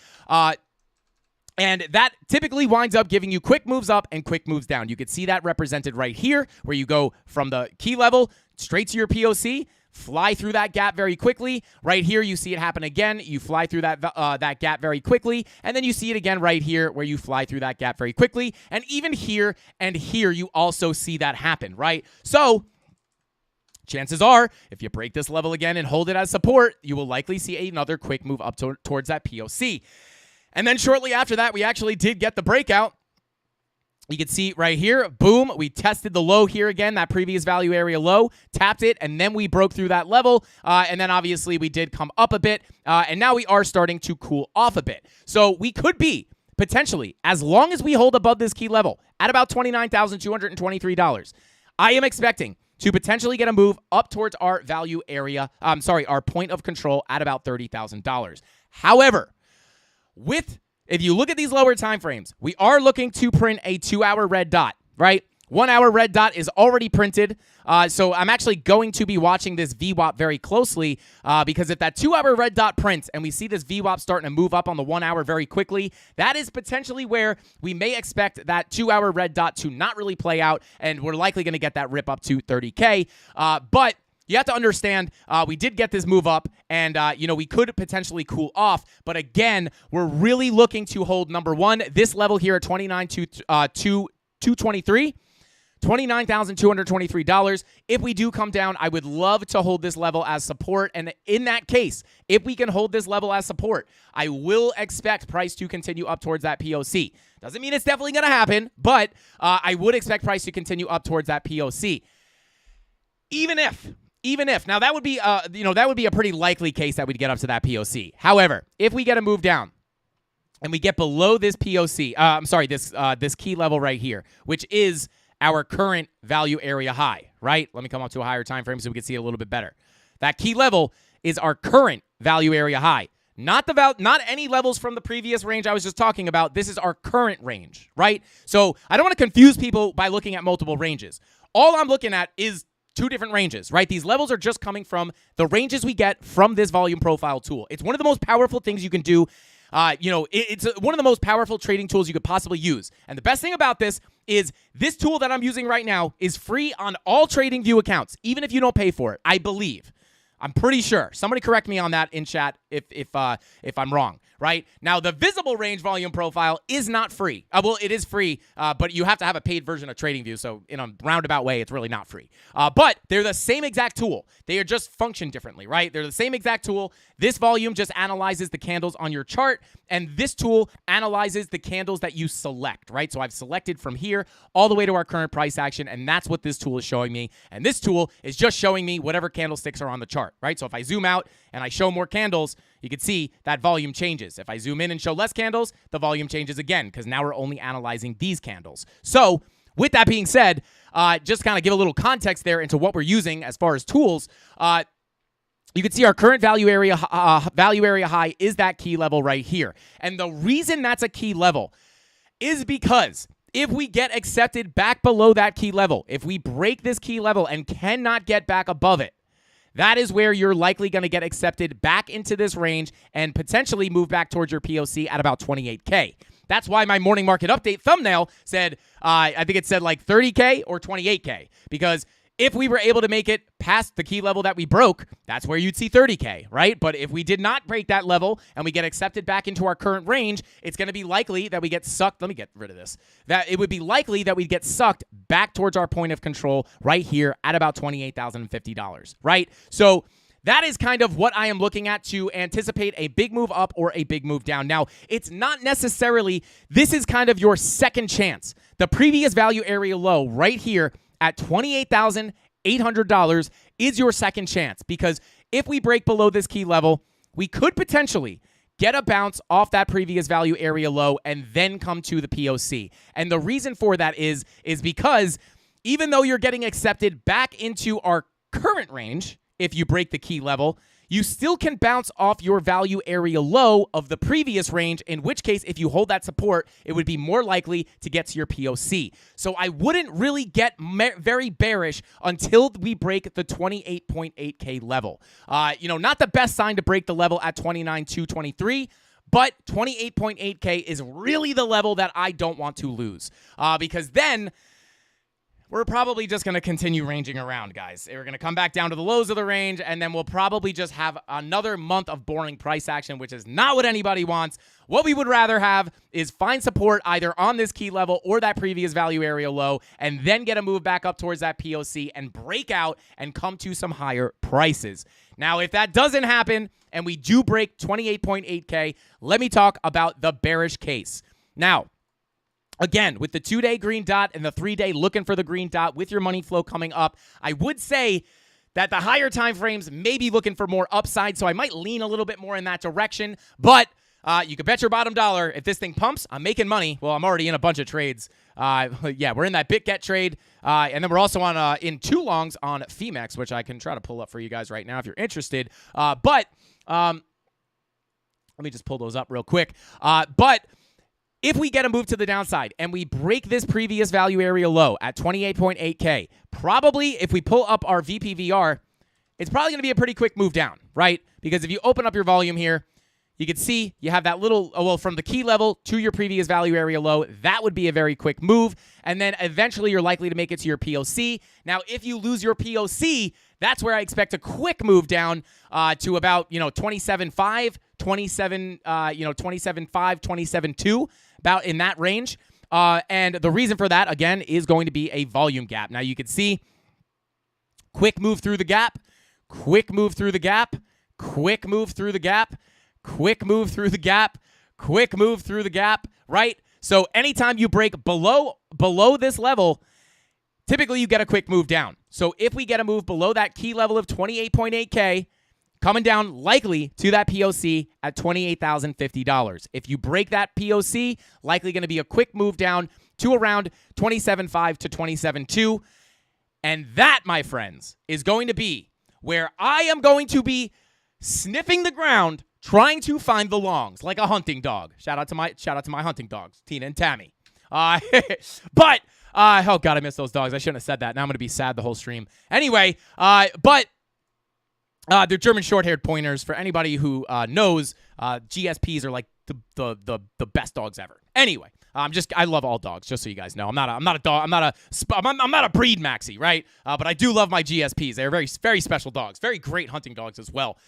And that typically winds up giving you quick moves up and quick moves down. You could see that represented right here, where you go from the key level straight to your POC, fly through that gap very quickly. Right here, you see it happen again. You fly through that gap very quickly, and then you see it again right here where you fly through that gap very quickly. And even here and here, you also see that happen, right? So chances are, if you break this level again and hold it as support, you will likely see another quick move up towards that POC. And then shortly after that, we actually did get the breakout. You can see right here, boom, we tested the low here again, that previous value area low, tapped it, and then we broke through that level, and then obviously we did come up a bit, and now we are starting to cool off a bit. So we could be, potentially, as long as we hold above this key level, at about $29,223, I am expecting to potentially get a move up towards our value area, our point of control at about $30,000. However, if you look at these lower time frames, we are looking to print a 2-hour red dot, right? 1 hour red dot is already printed. So I'm actually going to be watching this VWAP very closely because if that 2 hour red dot prints and we see this VWAP starting to move up on the 1 hour very quickly, that is potentially where we may expect that 2 hour red dot to not really play out, and we're likely going to get that rip up to 30K. But you have to understand, we did get this move up, and, we could potentially cool off. But again, we're really looking to hold, number one, this level here at $29,223. If we do come down, I would love to hold this level as support. And in that case, if we can hold this level as support, I will expect price to continue up towards that POC. Doesn't mean it's definitely going to happen, but I would expect price to continue up towards that POC. Even if now that would be that would be a pretty likely case that we'd get up to that POC. However, if we get a move down and we get below this POC, this key level right here, which is our current value area high, right? Let me come up to a higher time frame so we can see it a little bit better. That key level is our current value area high. Not any levels from the previous range I was just talking about. This is our current range, right? So I don't want to confuse people by looking at multiple ranges. All I'm looking at is two different ranges, right? These levels are just coming from the ranges we get from this volume profile tool. It's one of the most powerful things you can do. It's one of the most powerful trading tools you could possibly use. And the best thing about this is this tool that I'm using right now is free on all TradingView accounts, even if you don't pay for it, I believe. I'm pretty sure. Somebody correct me on that in chat if I'm wrong. Right now, the visible range volume profile is not free. Well, it is free, but you have to have a paid version of TradingView. So in a roundabout way, it's really not free. But they're the same exact tool. They are just function differently, right? They're the same exact tool. This volume just analyzes the candles on your chart, and this tool analyzes the candles that you select, right? So I've selected from here all the way to our current price action, and that's what this tool is showing me. And this tool is just showing me whatever candlesticks are on the chart, right? So if I zoom out and I show more candles, you can see that volume changes. If I zoom in and show less candles, the volume changes again because now we're only analyzing these candles. So with that being said, just kind of give a little context there into what we're using as far as tools. You can see our current value area high is that key level right here. And the reason that's a key level is because if we get accepted back below that key level, if we break this key level and cannot get back above it, that is where you're likely going to get accepted back into this range and potentially move back towards your POC at about 28K. That's why my morning market update thumbnail said, I think it said like 30K or 28K, because if we were able to make it past the key level that we broke, that's where you'd see 30K, right? But if we did not break that level and we get accepted back into our current range, it's going to be likely that we get sucked. Let me get rid of this. That it would be likely that we get sucked back towards our point of control right here at about $28,050, right? So that is kind of what I am looking at to anticipate a big move up or a big move down. Now, it's not necessarily, this is kind of your second chance. The previous value area low right here at $28,800 is your second chance, because if we break below this key level, we could potentially get a bounce off that previous value area low and then come to the POC. And the reason for that is because even though you're getting accepted back into our current range, if you break the key level, you still can bounce off your value area low of the previous range, in which case, if you hold that support, it would be more likely to get to your POC. So I wouldn't really get very bearish until we break the 28.8K level. Not the best sign to break the level at 29,223, but 28.8K is really the level that I don't want to lose, because then we're probably just going to continue ranging around, guys. We're going to come back down to the lows of the range, and then we'll probably just have another month of boring price action, which is not what anybody wants. What we would rather have is find support either on this key level or that previous value area low, and then get a move back up towards that POC and break out and come to some higher prices. Now, if that doesn't happen and we do break 28.8K, let me talk about the bearish case. Now, again, with the 2-day green dot and the 3-day looking for the green dot with your money flow coming up, I would say that the higher time frames may be looking for more upside, so I might lean a little bit more in that direction. But you can bet your bottom dollar, if this thing pumps, I'm making money. Well, I'm already in a bunch of trades. We're in that BitGet trade, and then we're also on in 2 longs on Femex, which I can try to pull up for you guys right now if you're interested. Let me just pull those up real quick. But If we get a move to the downside and we break this previous value area low at 28.8K, probably if we pull up our VPVR, it's probably going to be a pretty quick move down, right? Because if you open up your volume here, you can see you have that little, from the key level to your previous value area low, that would be a very quick move. And then eventually you're likely to make it to your POC. Now, if you lose your POC, that's where I expect a quick move down to about, 27.5, 27.5, 27.2, about in that range. And the reason for that, again, is going to be a volume gap. Now, you can see quick move through the gap, quick move through the gap, quick move through the gap, quick move through the gap, quick move through the gap, right? So anytime you break below this level, typically you get a quick move down. So if we get a move below that key level of 28.8K, coming down likely to that POC at $28,050. If you break that POC, likely going to be a quick move down to around 27.5 to 27.2. And that, my friends, is going to be where I am going to be sniffing the ground, trying to find the longs like a hunting dog. Shout out to my hunting dogs, Tina and Tammy. Oh God, I miss those dogs. I shouldn't have said that. Now I'm going to be sad the whole stream. Anyway, but they're German short-haired pointers. For anybody who knows, GSPs are like the best dogs ever. Anyway, I love all dogs, just so you guys know. I'm not a dog. I'm not a breed maxi, right? But I do love my GSPs. They're very, very special dogs. Very great hunting dogs as well.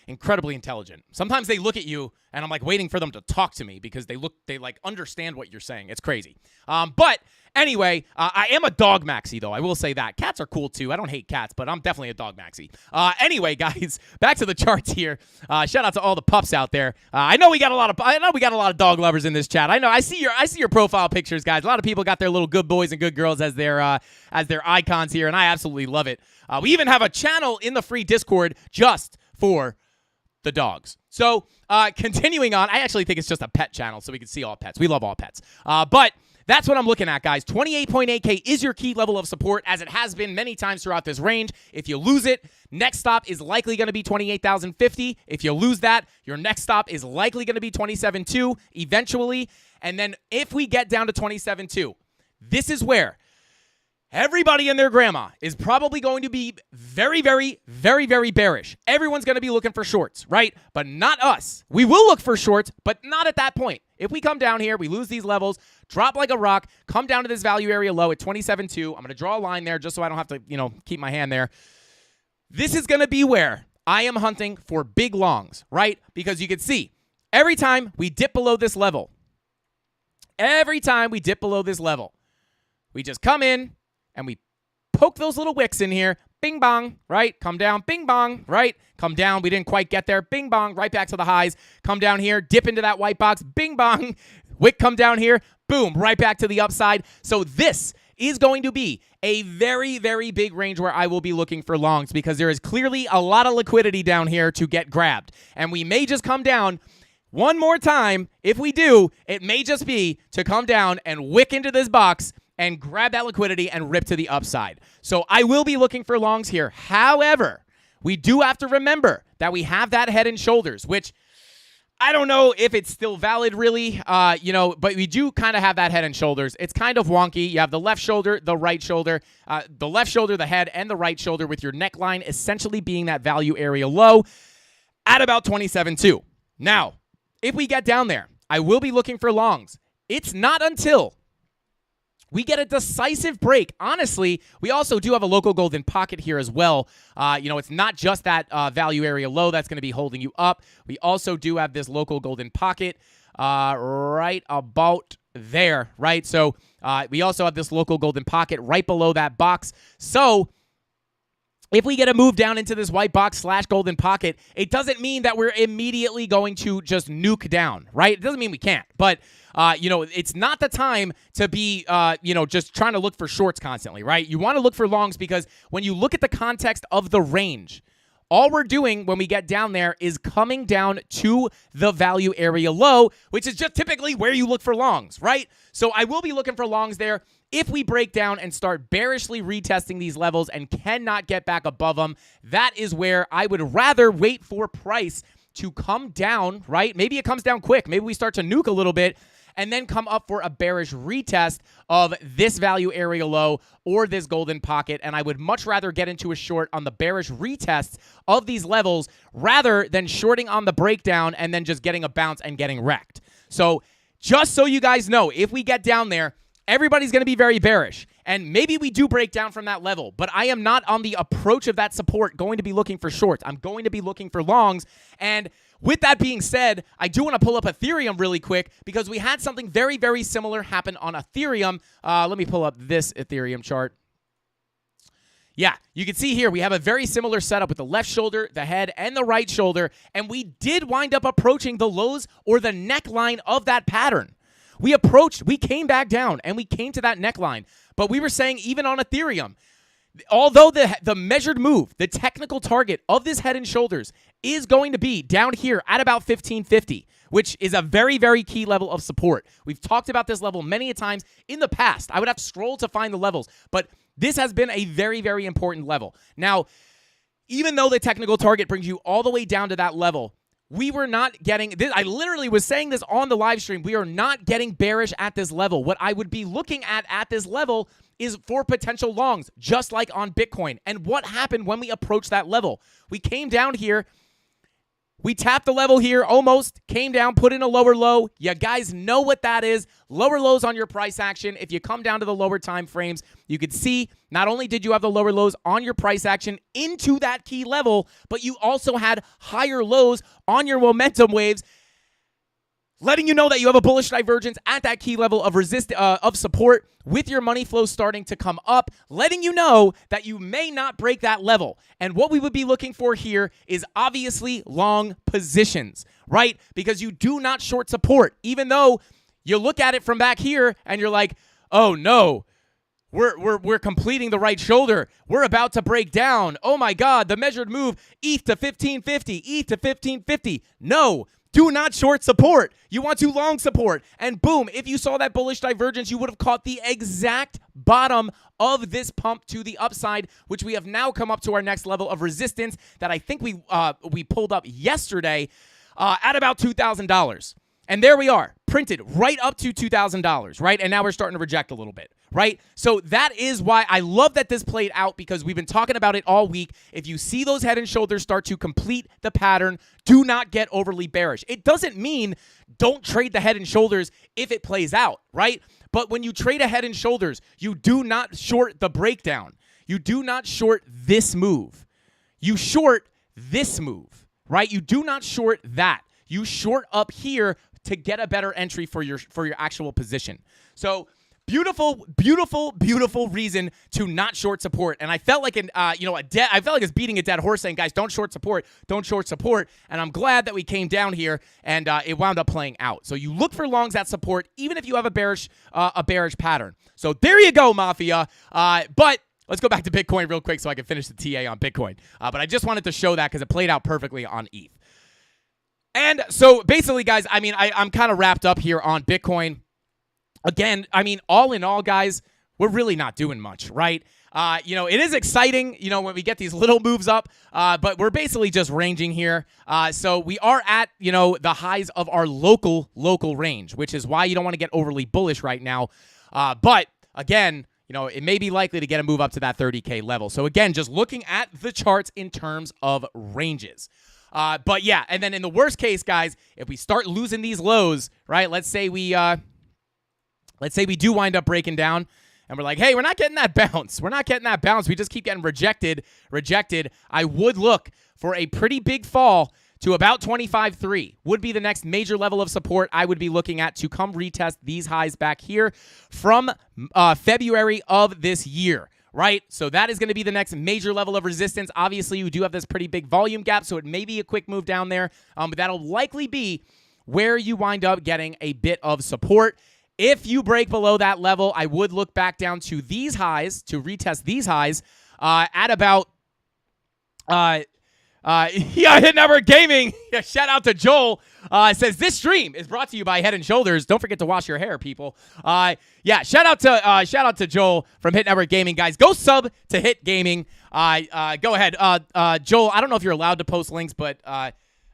Incredibly intelligent. Sometimes they look at you, and I'm like waiting for them to talk to me because they like understand what you're saying. It's crazy. But anyway, I am a dog maxi, though. I will say that. Cats are cool, too. I don't hate cats, but I'm definitely a dog maxi. Anyway, guys, back to the charts here. Shout out to all the pups out there. I know we got a lot of dog lovers in this chat. I see your profile pictures, guys. A lot of people got their little good boys and good girls as their icons here, and I absolutely love it. We even have a channel in the free Discord just for the dogs. So, continuing on, I actually think it's just a pet channel, so we can see all pets. We love all pets. But that's what I'm looking at, guys. 28.8K is your key level of support, as it has been many times throughout this range. If you lose it, next stop is likely going to be 28,050. If you lose that, your next stop is likely going to be 27.2 eventually. And then if we get down to 27.2, this is where everybody and their grandma is probably going to be very, very, very, very bearish. Everyone's going to be looking for shorts, right? But not us. We will look for shorts, but not at that point. If we come down here, we lose these levels, drop like a rock, come down to this value area low at 27.2. I'm going to draw a line there just so I don't have to, keep my hand there. This is going to be where I am hunting for big longs, right? Because you can see every time we dip below this level, we just come in and we poke those little wicks in here. Bing bong, right? Come down, bing bong, right? Come down. We didn't quite get there. Bing bong, right back to the highs. Come down here, dip into that white box. Bing bong, wick come down here. Boom, right back to the upside. So this is going to be a very, very big range where I will be looking for longs, because there is clearly a lot of liquidity down here to get grabbed. And we may just come down one more time. If we do, it may just be to come down and wick into this box and grab that liquidity and rip to the upside. So I will be looking for longs here. However, we do have to remember that we have that head and shoulders, which I don't know if it's still valid really, but we do kind of have that head and shoulders. It's kind of wonky. You have the left shoulder, the right shoulder, the left shoulder, the head, and the right shoulder, with your neckline essentially being that value area low at about 27.2. Now, if we get down there, I will be looking for longs. It's not until we get a decisive break. Honestly, we also do have a local golden pocket here as well. It's not just that value area low that's going to be holding you up. We also do have this local golden pocket right about there, right? So we also have this local golden pocket right below that box. So if we get a move down into this white box / golden pocket, it doesn't mean that we're immediately going to just nuke down, right? It doesn't mean we can't, but it's not the time to be, just trying to look for shorts constantly, right? You want to look for longs, because when you look at the context of the range, all we're doing when we get down there is coming down to the value area low, which is just typically where you look for longs, right? So I will be looking for longs there. If we break down and start bearishly retesting these levels and cannot get back above them, that is where I would rather wait for price to come down, right? Maybe it comes down quick. Maybe we start to nuke a little bit, and then come up for a bearish retest of this value area low or this golden pocket. And I would much rather get into a short on the bearish retests of these levels rather than shorting on the breakdown and then just getting a bounce and getting wrecked. So just so you guys know, if we get down there, everybody's going to be very bearish. And maybe we do break down from that level, but I am not on the approach of that support going to be looking for shorts. I'm going to be looking for longs. And with that being said, I do want to pull up Ethereum really quick because we had something very, very similar happen on Ethereum. Let me pull up this Ethereum chart. Yeah, you can see here we have a very similar setup with the left shoulder, the head, and the right shoulder, and we did wind up approaching the lows or the neckline of that pattern. We came back down, and we came to that neckline, but we were saying even on Ethereum, although the measured move, the technical target of this head and shoulders is going to be down here at about 1550, which is a very, very key level of support. We've talked about this level many a times in the past. I would have to scroll to find the levels, but this has been a very, very important level. Now, even though the technical target brings you all the way down to that level, we were not getting this. I literally was saying this on the live stream. We are not getting bearish at this level. What I would be looking at this level is for potential longs, just like on Bitcoin. And what happened when we approached that level? We came down here. We tapped the level here, almost came down, put in a lower low. You guys know what that is. Lower lows on your price action. If you come down to the lower time frames, you could see not only did you have the lower lows on your price action into that key level, but you also had higher lows on your momentum waves, letting you know that you have a bullish divergence at that key level of support with your money flow starting to come up, letting you know that you may not break that level. And what we would be looking for here is obviously long positions, right? Because you do not short support, even though you look at it from back here and you're like, oh no, we're completing the right shoulder. We're about to break down. Oh my God, the measured move, ETH to 1550, ETH to 1550. No. Do not short support. You want to long support. And boom, if you saw that bullish divergence, you would have caught the exact bottom of this pump to the upside, which we have now come up to our next level of resistance that I think we pulled up yesterday at about $2,000. And there we are, printed right up to $2,000, right? And now we're starting to reject a little bit, right? So that is why I love that this played out, because we've been talking about it all week. If you see those head and shoulders start to complete the pattern, do not get overly bearish. It doesn't mean don't trade the head and shoulders if it plays out, right? But when you trade a head and shoulders, you do not short the breakdown. You do not short this move. You short this move, right? You do not short that. You short up here to get a better entry for your actual position. So beautiful, beautiful, beautiful reason to not short support. And I felt like I felt like it's beating a dead horse saying, guys, don't short support, don't short support. And I'm glad that we came down here and it wound up playing out. So you look for longs at support, even if you have a bearish pattern. So there you go, Mafia. But let's go back to Bitcoin real quick so I can finish the TA on Bitcoin. But I just wanted to show that because it played out perfectly on ETH. And so basically, guys, I mean, I'm kind of wrapped up here on Bitcoin. Again, I mean, all in all, guys, we're really not doing much, right? It is exciting, when we get these little moves up, but we're basically just ranging here. So we are at, the highs of our local range, which is why you don't want to get overly bullish right now. But again, it may be likely to get a move up to that 30K level. So again, just looking at the charts in terms of ranges. But yeah, and then in the worst case, guys, if we start losing these lows, right? Let's say we do wind up breaking down and we're like, hey, we're not getting that bounce. We're not getting that bounce. We just keep getting rejected. I would look for a pretty big fall to about 25.3 would be the next major level of support I would be looking at to come retest these highs back here from February of this year. Right? So that is going to be the next major level of resistance. Obviously, you do have this pretty big volume gap, so it may be a quick move down there, but that'll likely be where you wind up getting a bit of support. If you break below that level, I would look back down to these highs, to retest these highs at about... Hit Network Gaming. Shout out to Joel. Says this stream is brought to you by Head and Shoulders. Don't forget to wash your hair, people. Shout out to Joel from Hit Network Gaming, guys. Go sub to Hit Gaming. Go ahead, Joel. I don't know if you're allowed to post links, but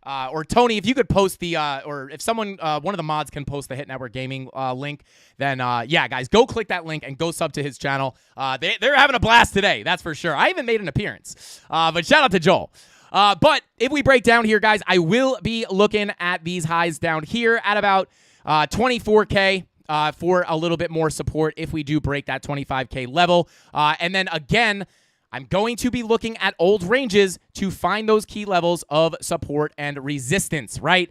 or Tony, if you could post the, or if someone, one of the mods can post the Hit Network Gaming link, then yeah, guys, go click that link and go sub to his channel. They're having a blast today, that's for sure. I even made an appearance, but shout out to Joel. But if we break down here, guys, I will be looking at these highs down here at about 24K. For a little bit more support if we do break that 25K level. And then again, I'm going to be looking at old ranges to find those key levels of support and resistance, right?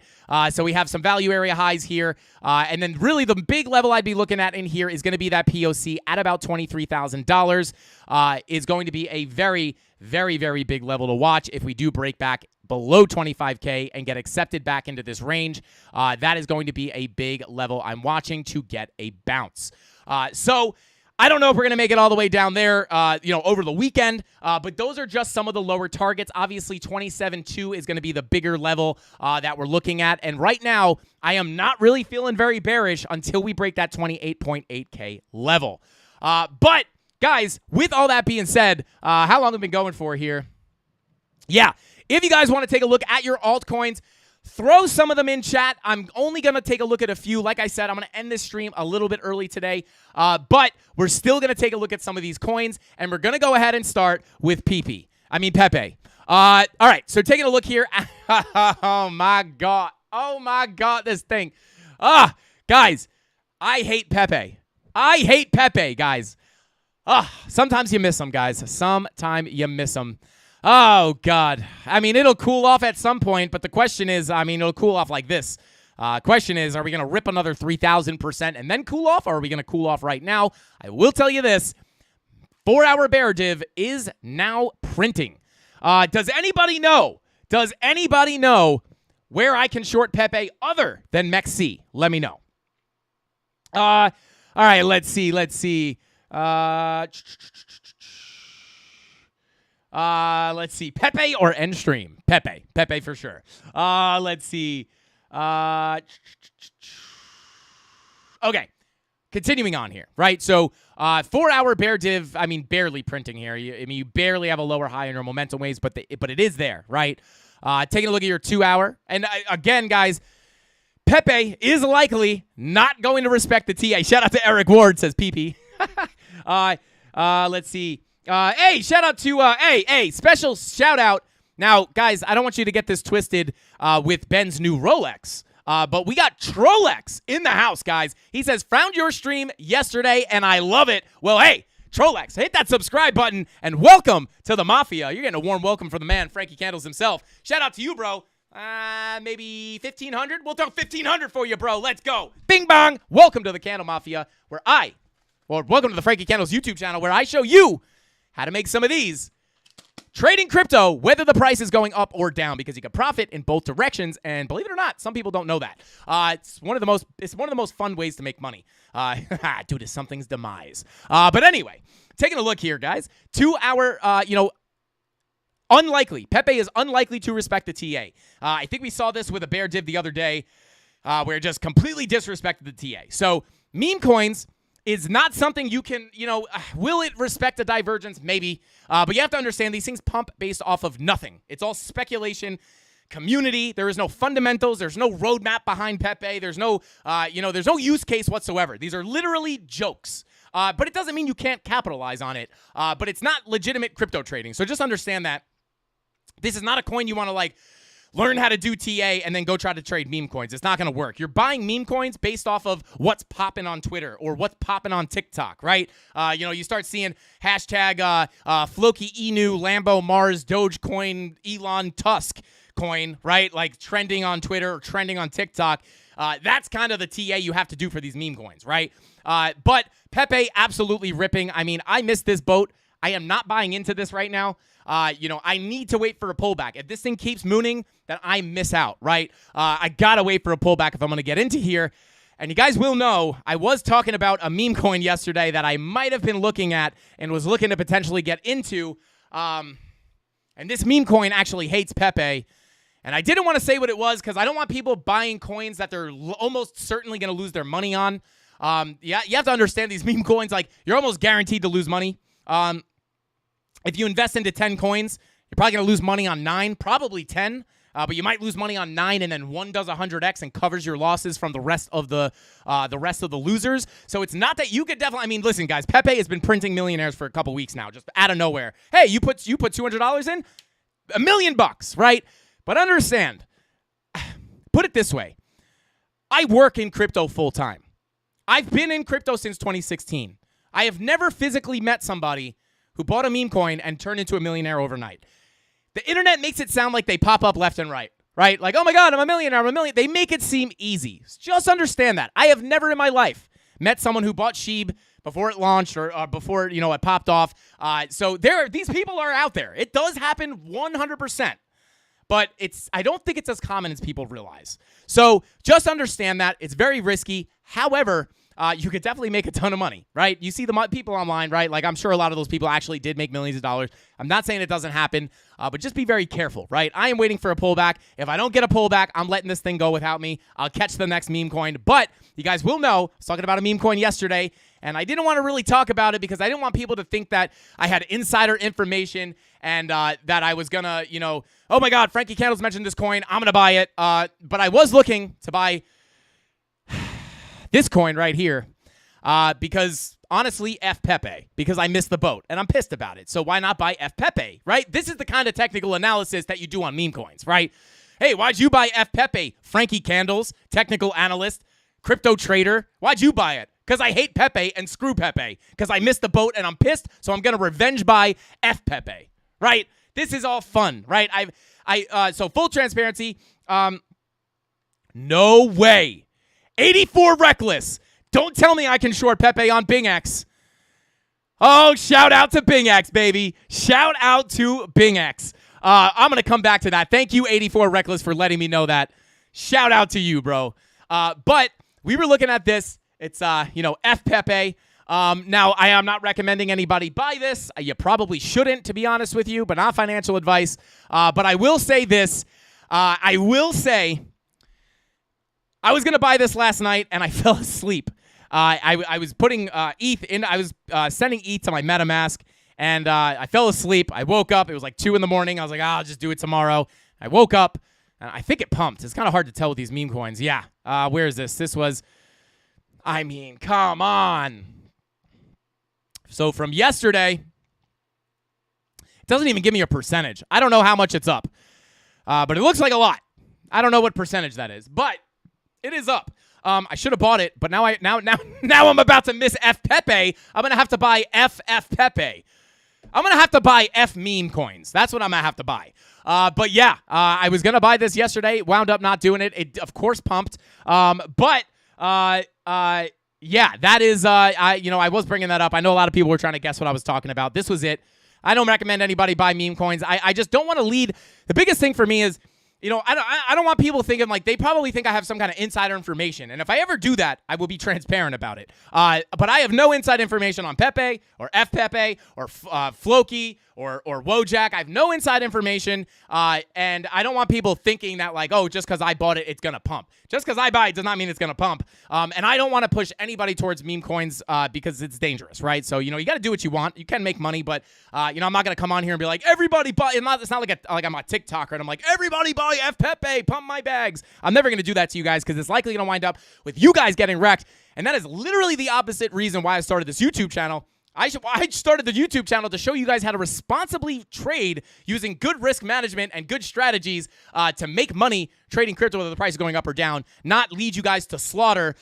So we have some value area highs here. And then really the big level I'd be looking at in here is going to be that POC at about $23,000 is going to be a very, very, very big level to watch if we do break back below 25K and get accepted back into this range. That is going to be a big level I'm watching to get a bounce. So I don't know if we're going to make it all the way down there, over the weekend, but those are just some of the lower targets. Obviously, 27.2 is going to be the bigger level that we're looking at. And right now, I am not really feeling very bearish until we break that 28.8K level. But, guys, with all that being said, how long have we been going for here? Yeah. If you guys want to take a look at your altcoins, throw some of them in chat. I'm only going to take a look at a few. Like I said, I'm going to end this stream a little bit early today, but we're still going to take a look at some of these coins, and we're going to go ahead and start with Pepe. All right, so taking a look here. Oh, my God. Oh, my God, this thing. Guys, I hate Pepe. I hate Pepe, guys. Sometimes you miss them, guys. Sometimes you miss them. Oh, God. I mean, it'll cool off at some point, but the question is, it'll cool off like this. Question is, are we going to rip another 3,000% and then cool off, or are we going to cool off right now? I will tell you this. 4-hour bear div is now printing. Does anybody know where I can short Pepe other than MEXC? Let me know. All right, let's see. Let's see, Pepe or Endstream? Pepe for sure. Let's see. Okay, continuing on here, right? So, 4-hour bear div, barely printing here. You barely have a lower high in your momentum waves, but it is there, right? Taking a look at your 2-hour, and again, guys, Pepe is likely not going to respect the TA. Shout out to Eric Ward, says PP. Let's see. Hey, shout out to, special shout out. Now, guys, I don't want you to get this twisted with Ben's new Rolex, but we got Trolex in the house, guys. He says, found your stream yesterday, and I love it. Well, hey, Trolex, hit that subscribe button, and welcome to the Mafia. You're getting a warm welcome from the man, Frankie Candles himself. Shout out to you, bro. Maybe 1,500? We'll throw 1,500 for you, bro. Let's go. Bing bong. Welcome to the Candle Mafia, welcome to the Frankie Candles YouTube channel, where I show you how to make some of these. Trading crypto, whether the price is going up or down, because you can profit in both directions. And believe it or not, some people don't know that. It's one of the most fun ways to make money. Due to something's demise. But anyway, taking a look here, guys. 2-hour, unlikely. Pepe is unlikely to respect the TA. I think we saw this with a bear div the other day, where it just completely disrespected the TA. So meme coins is not something you can, will it respect a divergence? Maybe. But you have to understand these things pump based off of nothing. It's all speculation, community. There is no fundamentals. There's no roadmap behind Pepe. There's no, there's no use case whatsoever. These are literally jokes. But it doesn't mean you can't capitalize on it. But it's not legitimate crypto trading. So just understand that this is not a coin you want to learn how to do TA and then go try to trade meme coins. It's not going to work. You're buying meme coins based off of what's popping on Twitter or what's popping on TikTok, right? You start seeing hashtag Floki Inu, Lambo Mars, Dogecoin, Elon Tusk coin, right? Like trending on Twitter or trending on TikTok. That's kind of the TA you have to do for these meme coins, right? But Pepe absolutely ripping. I missed this boat. I am not buying into this right now. I need to wait for a pullback. If this thing keeps mooning, then I miss out, right? I gotta wait for a pullback if I'm gonna get into here. And you guys will know, I was talking about a meme coin yesterday that I might have been looking at and was looking to potentially get into. And this meme coin actually hates Pepe. And I didn't want to say what it was because I don't want people buying coins that they're almost certainly going to lose their money on. You have to understand these meme coins, you're almost guaranteed to lose money. If you invest into 10 coins, you're probably going to lose money on 9, probably 10. but you might lose money on 9, and then 1 does 100x and covers your losses from the rest of the losers. So it's not that you could definitely. I mean, listen, guys, Pepe has been printing millionaires for a couple weeks now, just out of nowhere. Hey, you put $200 in, $1 million, right? But understand, put it this way: I work in crypto full time. I've been in crypto since 2016. I have never physically met somebody who bought a meme coin and turned into a millionaire overnight. The internet makes it sound like they pop up left and right? Like, oh my God, I'm a millionaire, I'm a million. They make it seem easy. Just understand that. I have never in my life met someone who bought SHIB before it launched or before, it popped off. So these people are out there. It does happen 100%. But I don't think it's as common as people realize. So just understand that. It's very risky. However, you could definitely make a ton of money, right? You see the people online, right? Like, I'm sure a lot of those people actually did make millions of dollars. I'm not saying it doesn't happen, but just be very careful, right? I am waiting for a pullback. If I don't get a pullback, I'm letting this thing go without me. I'll catch the next meme coin. But you guys will know, I was talking about a meme coin yesterday, and I didn't want to really talk about it because I didn't want people to think that I had insider information and that I was going to, oh my God, Frankie Candles mentioned this coin. I'm going to buy it. But I was looking to buy this coin right here because, honestly, F Pepe, because I missed the boat, and I'm pissed about it. So why not buy F Pepe, right? This is the kind of technical analysis that you do on meme coins, right? Hey, why'd you buy F Pepe? Frankie Candles, technical analyst, crypto trader. Why'd you buy it? Because I hate Pepe and screw Pepe. Because I missed the boat and I'm pissed, so I'm going to revenge buy F Pepe, right? This is all fun, right? So full transparency, no way. 84 Reckless. Don't tell me I can short Pepe on BingX. Oh, shout out to BingX, baby. Shout out to BingX. I'm going to come back to that. Thank you, 84 Reckless, for letting me know that. Shout out to you, bro. But we were looking at this. It's, F Pepe. Now, I am not recommending anybody buy this. You probably shouldn't, to be honest with you, but not financial advice. But I will say this. I was going to buy this last night, and I fell asleep. I was putting ETH in. I was sending ETH to my MetaMask, and I fell asleep. I woke up. It was like 2 in the morning. I was like, I'll just do it tomorrow. I woke up, and I think it pumped. It's kind of hard to tell with these meme coins. Yeah. Where is this? This was, come on. So from yesterday, it doesn't even give me a percentage. I don't know how much it's up, but it looks like a lot. I don't know what percentage that is, but it is up. I should have bought it, but now I'm about to miss F Pepe. I'm gonna have to buy F Pepe. I'm gonna have to buy F meme coins. That's what I'm gonna have to buy. But yeah, I was gonna buy this yesterday. Wound up not doing it. It of course pumped. Yeah, that is. I was bringing that up. I know a lot of people were trying to guess what I was talking about. This was it. I don't recommend anybody buy meme coins. I just don't want to lead. The biggest thing for me is, I don't want people thinking like they probably think I have some kind of insider information. And if I ever do that, I will be transparent about it. But I have no inside information on Pepe or F Pepe or Floki or Wojak. I have no inside information. And I don't want people thinking that like, oh, just because I bought it, it's going to pump. Just because I buy it does not mean it's going to pump. And I don't want to push anybody towards meme coins because it's dangerous, right? So, you got to do what you want. You can make money, but, I'm not going to come on here and be like, everybody buy. It's not like I'm a TikToker and I'm like, everybody buy F Pepe, pump my bags. I'm never going to do that to you guys because it's likely going to wind up with you guys getting wrecked. And that is literally the opposite reason why I started this YouTube channel. I started the YouTube channel to show you guys how to responsibly trade using good risk management and good strategies to make money trading crypto whether the price is going up or down, not lead you guys to slaughter,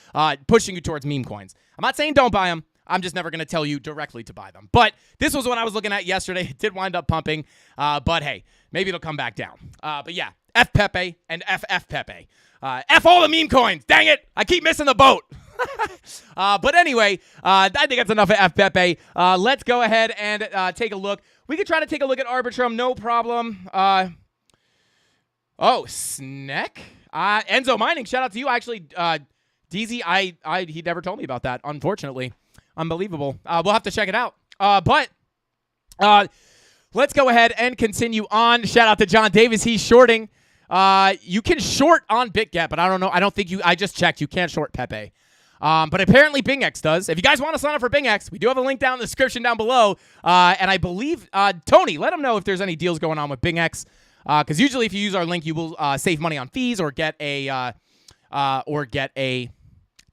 pushing you towards meme coins. I'm not saying don't buy them. I'm just never going to tell you directly to buy them. But this was what I was looking at yesterday. It did wind up pumping. But hey, maybe it'll come back down. But yeah, F Pepe and F Pepe. F all the meme coins. Dang it. I keep missing the boat. But anyway, I think that's enough of F Pepe. Let's go ahead and take a look. We could try to take a look at Arbitrum. No problem. Snack. Enzo Mining. Shout out to you. Actually, DZ, he never told me about that, unfortunately. Unbelievable. We'll have to check it out. But let's go ahead and continue on. Shout out to John Davis. He's shorting. You can short on BitGet, but I don't know. I don't think I just checked. You can't short Pepe. But apparently BingX does. If you guys want to sign up for BingX, we do have a link down in the description down below. And I believe, Tony, let him know if there's any deals going on with BingX. Because usually if you use our link, you will save money on fees or get a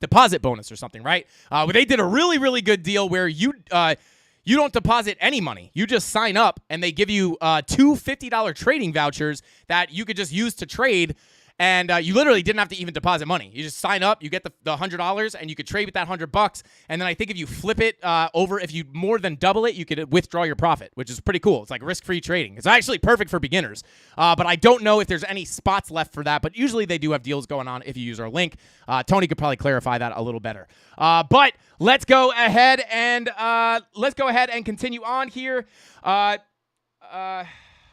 deposit bonus or something, right? But they did a really, really good deal where you don't deposit any money. You just sign up, and they give you two $50 trading vouchers that you could just use to trade. And you literally didn't have to even deposit money. You just sign up, you get the $100, and you could trade with that $100. And then I think if you flip it over, if you more than double it, you could withdraw your profit, which is pretty cool. It's like risk-free trading. It's actually perfect for beginners. But I don't know if there's any spots left for that. But usually they do have deals going on if you use our link. Tony could probably clarify that a little better. But let's go ahead and continue on here.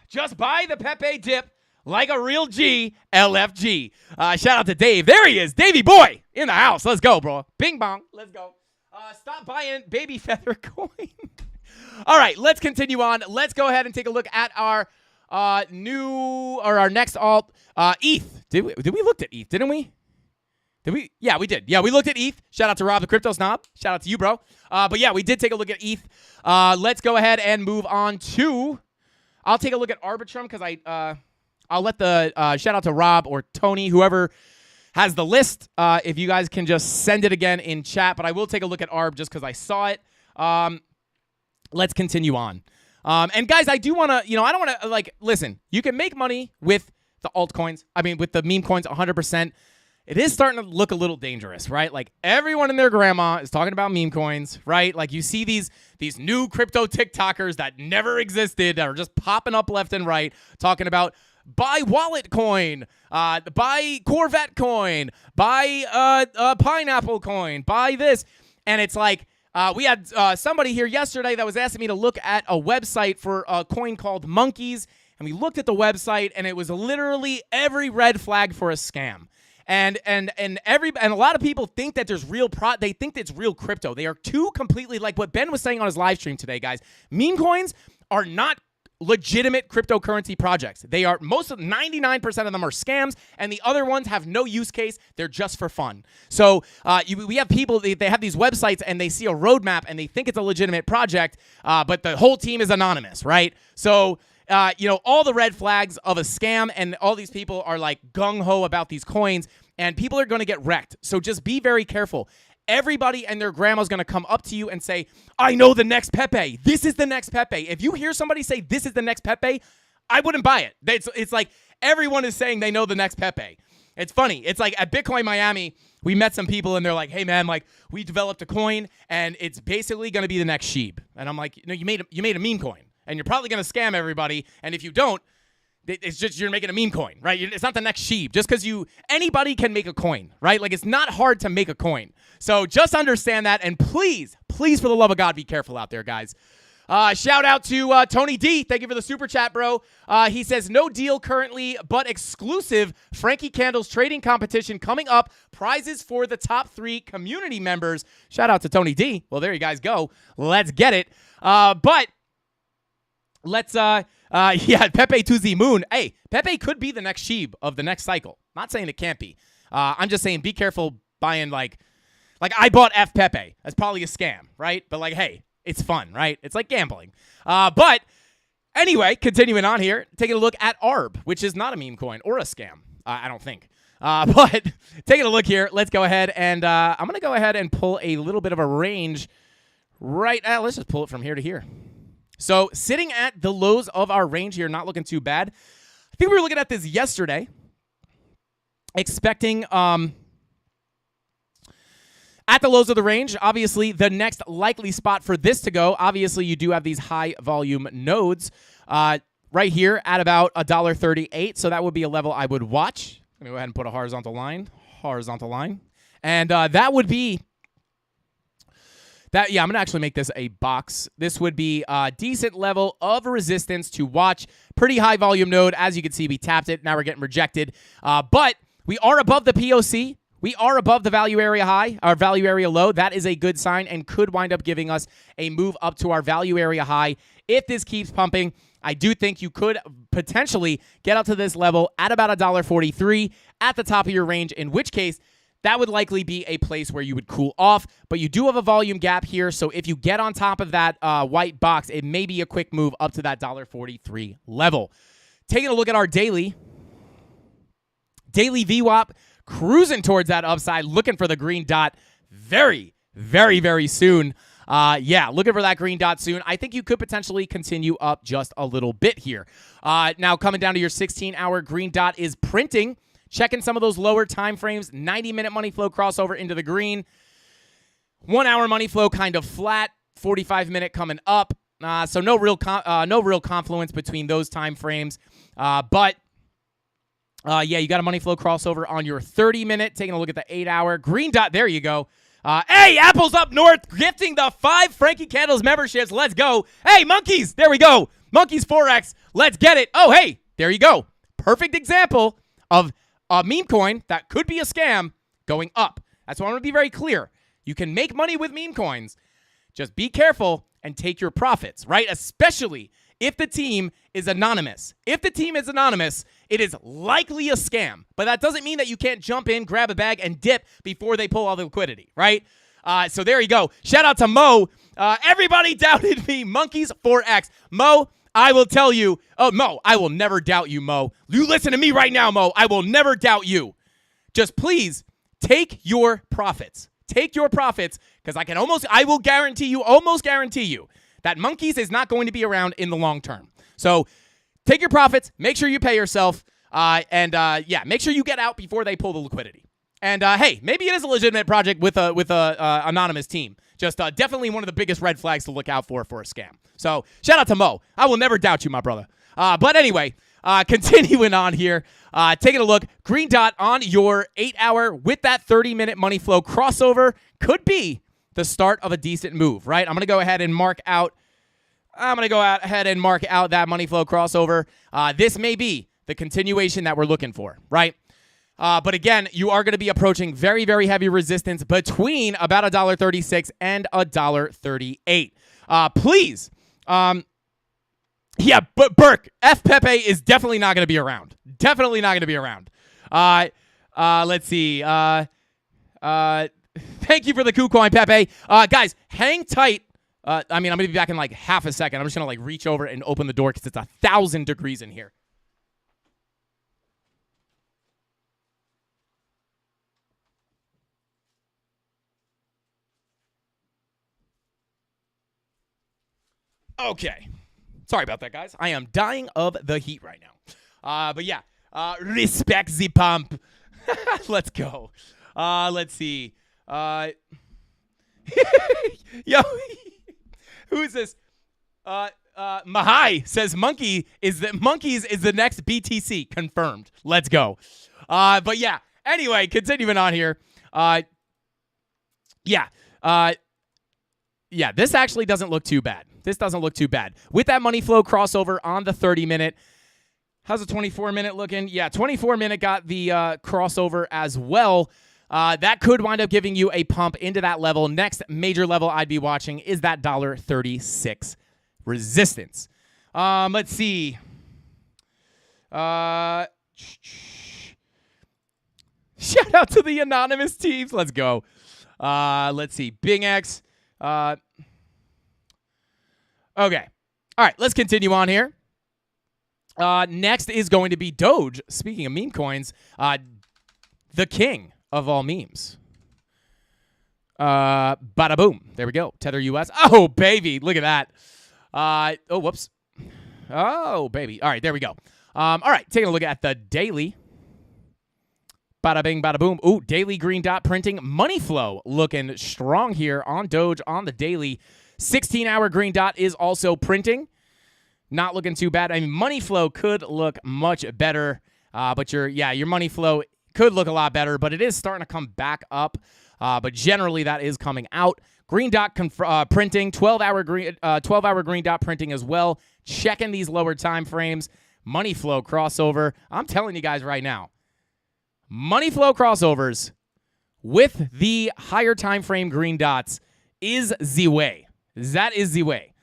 Just buy the Pepe dip. Like a real G, LFG. Shout out to Dave. There he is. Davey boy in the house. Let's go, bro. Bing bong. Let's go. Stop buying baby feather coin. All right, let's continue on. Let's go ahead and take a look at our our next alt, ETH. Did we look at ETH, didn't we? Did we? Yeah, we did. Yeah, we looked at ETH. Shout out to Rob the Crypto Snob. Shout out to you, bro. But yeah, we did take a look at ETH. Let's go ahead and move on to, I'll take a look at Arbitrum because I'll let the shout out to Rob or Tony, whoever has the list. If you guys can just send it again in chat, but I will take a look at ARB just because I saw it. Let's continue on. And guys, I do want to, I don't want to listen, you can make money with the altcoins. I mean, with the meme coins 100%. It is starting to look a little dangerous, right? Like everyone and their grandma is talking about meme coins, right? Like you see these new crypto TikTokers that never existed that are just popping up left and right talking about buy wallet coin, buy Corvette coin, buy pineapple coin, buy this. And it's like, we had somebody here yesterday that was asking me to look at a website for a coin called Monkeys. And we looked at the website and it was literally every red flag for a scam. And a lot of people think that there's they think it's real crypto. They are two completely, like what Ben was saying on his live stream today, guys. Meme coins are not legitimate cryptocurrency projects. They are 99% of them are scams, and the other ones have no use case. They're just for fun. So we have people, they have these websites and they see a roadmap and they think it's a legitimate project, but the whole team is anonymous, right? So all the red flags of a scam, and all these people are like gung-ho about these coins, and people are going to get wrecked. So just be very careful. Everybody and their grandma's going to come up to you and say, I know the next Pepe. This is the next Pepe. If you hear somebody say this is the next Pepe, I wouldn't buy it. It's like everyone is saying they know the next Pepe. It's funny. It's like at Bitcoin Miami, we met some people and they're like, hey, man, like we developed a coin and it's basically going to be the next Sheeb. And I'm like, you made a meme coin and you're probably going to scam everybody. And if you don't, it's just you're making a meme coin, right? It's not the next Sheeb. Just because anybody can make a coin, right? Like it's not hard to make a coin. So just understand that, and please, for the love of God, be careful out there, guys. Shout out to Tony D. Thank you for the super chat, bro. He says, no deal currently, but exclusive Frankie Candles trading competition coming up. Prizes for the top 3 community members. Shout out to Tony D. Well, there you guys go. Let's get it. But let's, Pepe to the moon. Hey, Pepe could be the next Sheeb of the next cycle. Not saying it can't be. I'm just saying be careful buying like I bought F Pepe. That's probably a scam, right? But hey, it's fun, right? It's like gambling. But anyway, continuing on here, taking a look at ARB, which is not a meme coin or a scam, I don't think. But taking a look here, let's go ahead and I'm going to go ahead and pull a little bit of a range right. Let's just pull it from here to here. So sitting at the lows of our range here, not looking too bad. I think we were looking at this yesterday, expecting at the lows of the range, obviously, the next likely spot for this to go, obviously, you do have these high volume nodes right here at about $1.38. So that would be a level I would watch. Let me go ahead and put a horizontal line. And that would be that. Yeah, I'm going to actually make this a box. This would be a decent level of resistance to watch. Pretty high volume node. As you can see, we tapped it. Now we're getting rejected. But we are above the POC. We are above the value area high, our value area low. That is a good sign and could wind up giving us a move up to our value area high. If this keeps pumping, I do think you could potentially get up to this level at about $1.43 at the top of your range, in which case that would likely be a place where you would cool off. But you do have a volume gap here, so if you get on top of that white box, it may be a quick move up to that $1.43 level. taking a look at our daily VWAP, cruising towards that upside, looking for the green dot very, very, very soon. Looking for that green dot soon. I think you could potentially continue up just a little bit here. Now, coming down to your 16-hour green dot is printing. Checking some of those lower time frames. 90-minute money flow crossover into the green. 1 hour money flow kind of flat. 45-minute coming up. So no real confluence between those time frames. You got a money flow crossover on your 30-minute. Taking a look at the 8-hour green dot. There you go. Hey, Apples Up North gifting the 5 Frankie Candles memberships. Let's go. Hey, Monkeys. There we go. Monkeys 4X. Let's get it. Oh, hey, there you go. Perfect example of a meme coin that could be a scam going up. That's why I want to be very clear. You can make money with meme coins. Just be careful and take your profits, right? Especially if the team is anonymous. If the team is anonymous, it is likely a scam. But that doesn't mean that you can't jump in, grab a bag, and dip before they pull all the liquidity, right? So there you go. Shout out to Mo. Everybody doubted me. Monkeys 4X. Mo, I will tell you. Oh, Mo, I will never doubt you, Mo. You listen to me right now, Mo. I will never doubt you. Just please take your profits. Take your profits, because I will almost guarantee you that Monkeys is not going to be around in the long term. So take your profits, make sure you pay yourself, make sure you get out before they pull the liquidity. And hey, maybe it is a legitimate project with a anonymous team. Just definitely one of the biggest red flags to look out for a scam. So shout out to Mo. I will never doubt you, my brother. But anyway, continuing on here, taking a look, green dot on your 8-hour with that 30-minute money flow crossover could be the start of a decent move, right? I'm going to go ahead and mark out that money flow crossover. This may be the continuation that we're looking for, right? But again, you are going to be approaching very, very heavy resistance between about $1.36 and $1.38. Please, but Burke, F. Pepe is definitely not going to be around. Definitely not going to be around. Let's see. Thank you for the KuCoin, Pepe. Guys, hang tight. I'm going to be back in like half a second. I'm just going to reach over and open the door because it's 1,000 degrees in here. Okay. Sorry about that, guys. I am dying of the heat right now. Respect the pump. Let's go. Let's see. Yo, who is this? Mahai says Monkeys is the next BTC. Confirmed. Let's go. Anyway, continuing on here. This actually doesn't look too bad. With that money flow crossover on the 30-minute. How's the 24-minute looking? Yeah, 24-minute got the crossover as well. That could wind up giving you a pump into that level. Next major level I'd be watching is that $1.36 resistance. Let's see. Shout out to the anonymous teams. Let's go. Let's see. Bing X. Okay. All right, let's continue on here. Next is going to be Doge. Speaking of meme coins, the king of all memes. Bada boom. There we go. Tether US. Oh, baby. Look at that. Whoops. Oh, baby. All right, there we go. All right, taking a look at the daily. Bada bing, bada boom. Ooh, daily green dot printing. Money flow looking strong here on Doge on the daily. 16-hour green dot is also printing. Not looking too bad. I mean, money flow could look much better, but your money flow could look a lot better, but it is starting to come back up. But generally, that is coming out. Green dot printing, 12-hour green dot printing as well. Checking these lower time frames. Money flow crossover. I'm telling you guys right now, money flow crossovers with the higher time frame green dots is the way. That is the way.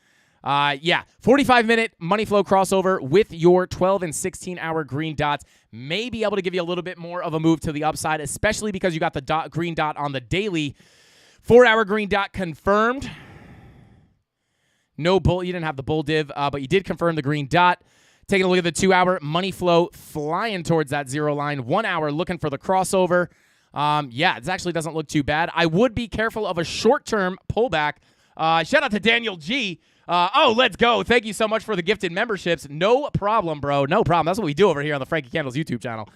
45-minute money flow crossover with your 12 and 16-hour green dots may be able to give you a little bit more of a move to the upside, especially because you got the green dot on the daily. 4-hour green dot confirmed. No bull. You didn't have the bull div, but you did confirm the green dot. Taking a look at the 2 hour money flow flying towards that 0 line. 1 hour looking for the crossover. Yeah, it actually doesn't look too bad. I would be careful of a short-term pullback. Shout out to Daniel G. Let's go. Thank you so much for the gifted memberships. No problem, bro. No problem. That's what we do over here on the Frankie Candles YouTube channel.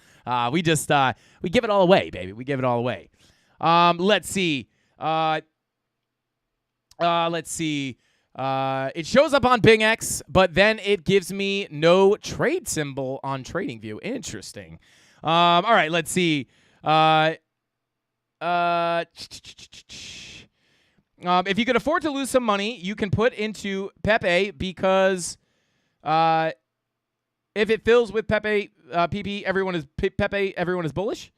We just we give it all away, baby. We give it all away. Let's see. It shows up on Bing X, but then it gives me no trade symbol on TradingView. Interesting. All right, let's see. If you could afford to lose some money, you can put into Pepe because if it fills with Pepe PP, everyone is Pepe. Everyone is bullish.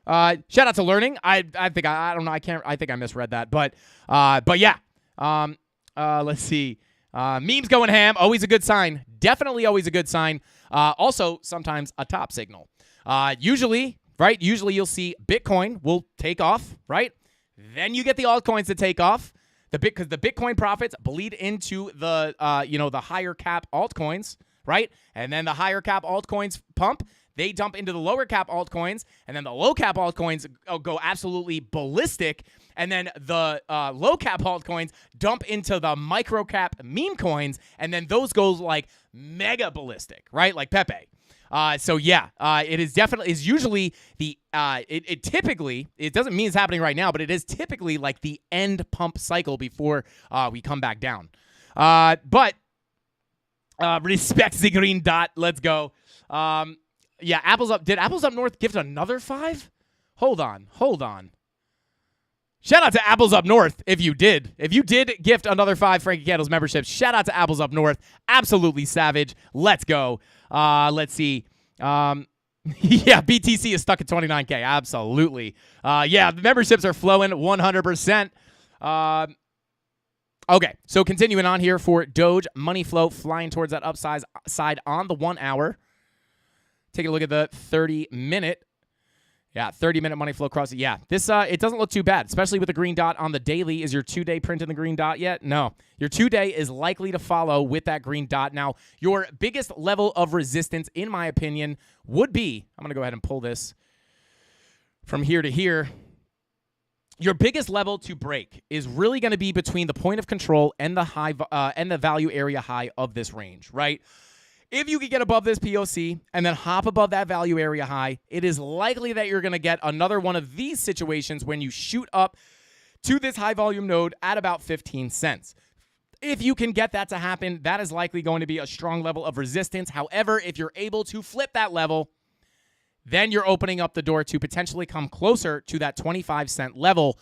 Shout out to Learning. I think I don't know. I think I misread that, but yeah. Let's see. Memes going ham. Always a good sign. Definitely always a good sign. Also, sometimes a top signal. Usually, right? Usually you'll see Bitcoin will take off, right? Then you get the altcoins to take off. Because the Bitcoin profits bleed into the the higher cap altcoins, right? And then the higher cap altcoins pump. They dump into the lower cap altcoins, and then the low cap altcoins go absolutely ballistic. And then the low cap altcoins dump into the micro cap meme coins, and then those goes like mega ballistic, right? Like Pepe. It is definitely usually the it typically, it doesn't mean it's happening right now, but it is typically like the end pump cycle before we come back down. Respect the green dot. Let's go. Apples up. Did Apples Up North gift another 5? Hold on. Shout out to Apples Up North if you did. If you did gift another 5 Frankie Candles memberships, shout out to Apples Up North. Absolutely savage. Let's go. Let's see. BTC is stuck at 29K. Absolutely. The memberships are flowing 100%. Okay, so continuing on here for Doge, money flow flying towards that upside side on the 1 hour. Take a look at the 30-minute. 30-minute money flow across it. Yeah, this it doesn't look too bad, especially with the green dot on the daily. Is your 2-day print in the green dot yet? No. Your 2-day is likely to follow with that green dot. Now, your biggest level of resistance, in my opinion, would be, I'm going to go ahead and pull this from here to here. Your biggest level to break is really going to be between the point of control and the high and the value area high of this range, right? If you could get above this POC and then hop above that value area high, it is likely that you're going to get another one of these situations when you shoot up to this high volume node at about 15 cents. If you can get that to happen, that is likely going to be a strong level of resistance. However, if you're able to flip that level, then you're opening up the door to potentially come closer to that 25-cent level,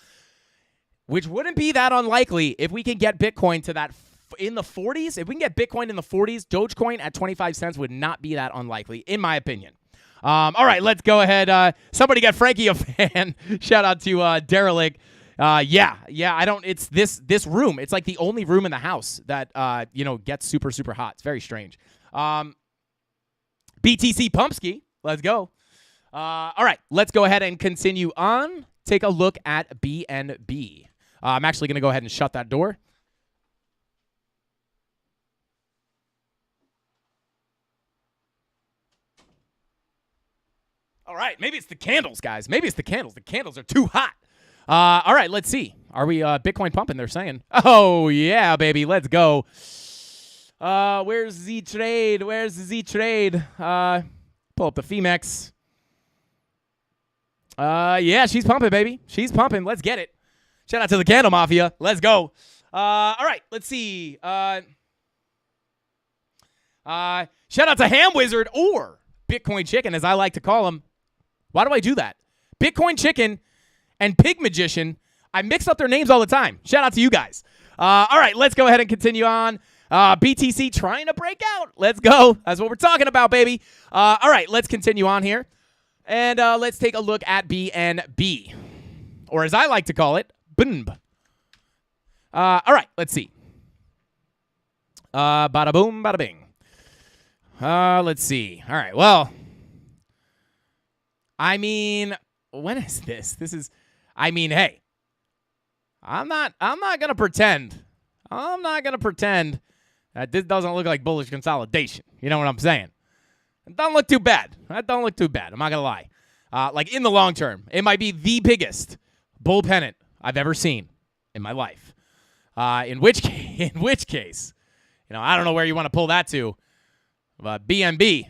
which wouldn't be that unlikely if we can get Bitcoin to that in the 40s. If we can get Bitcoin in the 40s, Dogecoin at 25 cents would not be that unlikely, in my opinion. All right, let's go ahead. Somebody get Frankie a fan. Shout out to Derelict. It's this room. It's like the only room in the house that gets super, super hot. It's very strange. BTC Pumpski. Let's go. All right, let's go ahead and continue on. Take a look at BNB. I'm actually going to go ahead and shut that door. All right, maybe it's the candles, guys. Maybe it's the candles. The candles are too hot. All right, let's see. Are we Bitcoin pumping, they're saying? Oh, yeah, baby. Let's go. Where's the trade? Where's the Z trade? Pull up the Femex. She's pumping, baby. She's pumping. Let's get it. Shout out to the CandleMafia. Let's go. All right, let's see. Shout out to Ham Wizard or Bitcoin Chicken, as I like to call him. Why do I do that? Bitcoin Chicken and Pig Magician, I mix up their names all the time. Shout out to you guys. All right, let's go ahead and continue on. BTC trying to break out. Let's go. That's what we're talking about, baby. All right, let's continue on here. And let's take a look at BNB, or as I like to call it, BNB. All right, let's see. Bada boom, bada bing. Let's see. All right, well, I mean, when is this? Hey, I'm not gonna pretend. I'm not gonna pretend that this doesn't look like bullish consolidation. You know what I'm saying? It doesn't look too bad. That don't look too bad. I'm not going to lie. Like in the long term, it might be the biggest bull pennant I've ever seen in my life. In which case, I don't know where you want to pull that to. BNB.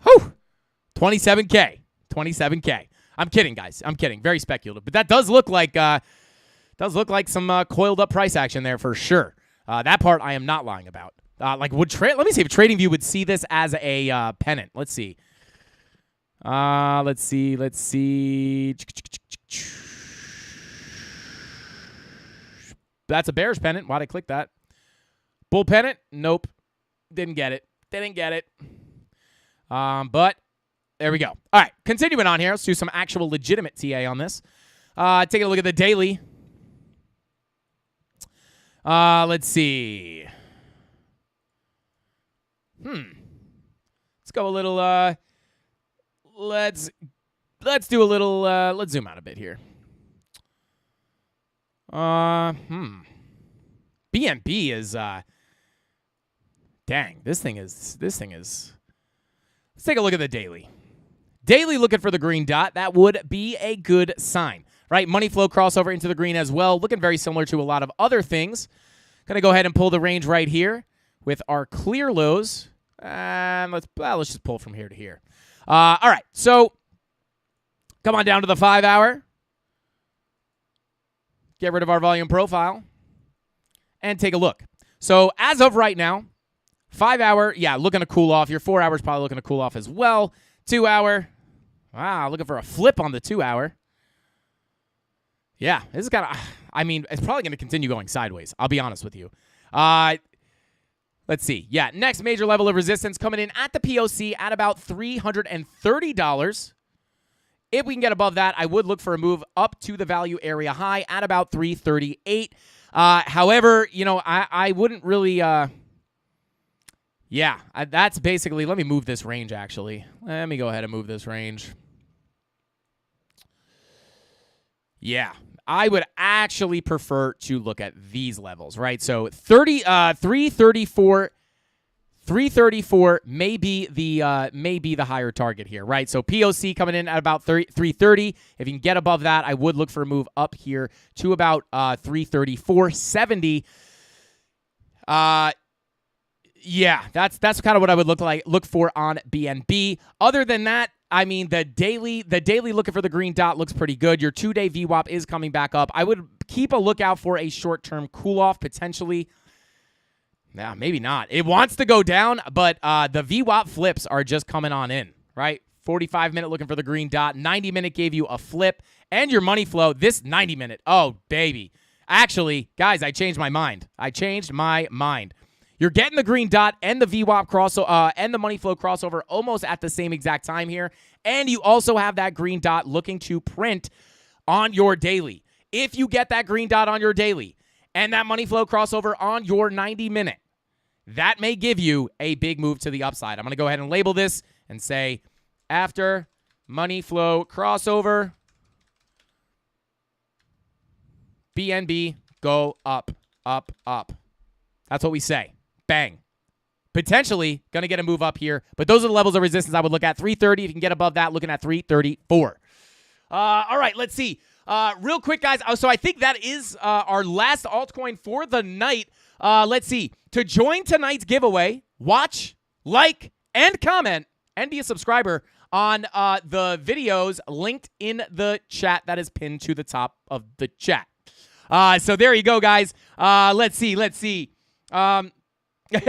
Whew. 27K. 27K. I'm kidding, guys. I'm kidding. Very speculative. But that does look like some coiled up price action there for sure. That part I am not lying about. Let me see if TradingView would see this as a pennant. Let's see. Let's see. That's a bear's pennant. Why'd I click that? Bull pennant? Nope. Didn't get it. But there we go. All right, continuing on here. Let's do some actual legitimate TA on this. Taking a look at the daily. Let's see. Let's go a little. Let's do a little. Let's zoom out a bit here. BNB is. Dang, this thing is. Let's take a look at the daily. Daily looking for the green dot. That would be a good sign, right? Money flow crossover into the green as well. Looking very similar to a lot of other things. Going to go ahead and pull the range right here with our clear lows. Let's just pull from here to here. All right, so come on down to the 5 hour. Get rid of our volume profile and take a look. So as of right now, 5 hour, looking to cool off. Your 4 hours probably looking to cool off as well. 2 hour, looking for a flip on the 2 hour. Yeah, this is it's probably going to continue going sideways. I'll be honest with you. Let's see. Yeah, next major level of resistance coming in at the POC at about $330. If we can get above that, I would look for a move up to the value area high at about $338. However, I wouldn't really... that's basically... Let me move this range, actually. Let me go ahead and move this range. Yeah, I would actually prefer to look at these levels, right? So 334 may be the higher target here, right? So POC coming in at about 330. If you can get above that, I would look for a move up here to about 334.70. That's kind of what I would look for on BNB. Other than that, the daily looking for the green dot looks pretty good. Your 2-day VWAP is coming back up. I would keep a lookout for a short-term cool-off potentially. Yeah, maybe not. It wants to go down, but the VWAP flips are just coming on in, right? 45-minute looking for the green dot. 90-minute gave you a flip. And your money flow, this 90-minute, oh, baby. Actually, guys, I changed my mind. You're getting the green dot and the VWAP crossover and the money flow crossover almost at the same exact time here. And you also have that green dot looking to print on your daily. If you get that green dot on your daily and that money flow crossover on your 90-minute, that may give you a big move to the upside. I'm going to go ahead and label this and say after money flow crossover, BNB, go up, up, up. That's what we say. Bang. Potentially going to get a move up here, but those are the levels of resistance I would look at. 330, if you can get above that, looking at 334. All right, let's see. Real quick, guys. So I think that is our last altcoin for the night. Let's see. To join tonight's giveaway, watch, like, and comment, and be a subscriber on the videos linked in the chat that is pinned to the top of the chat. So there you go, guys. Let's see.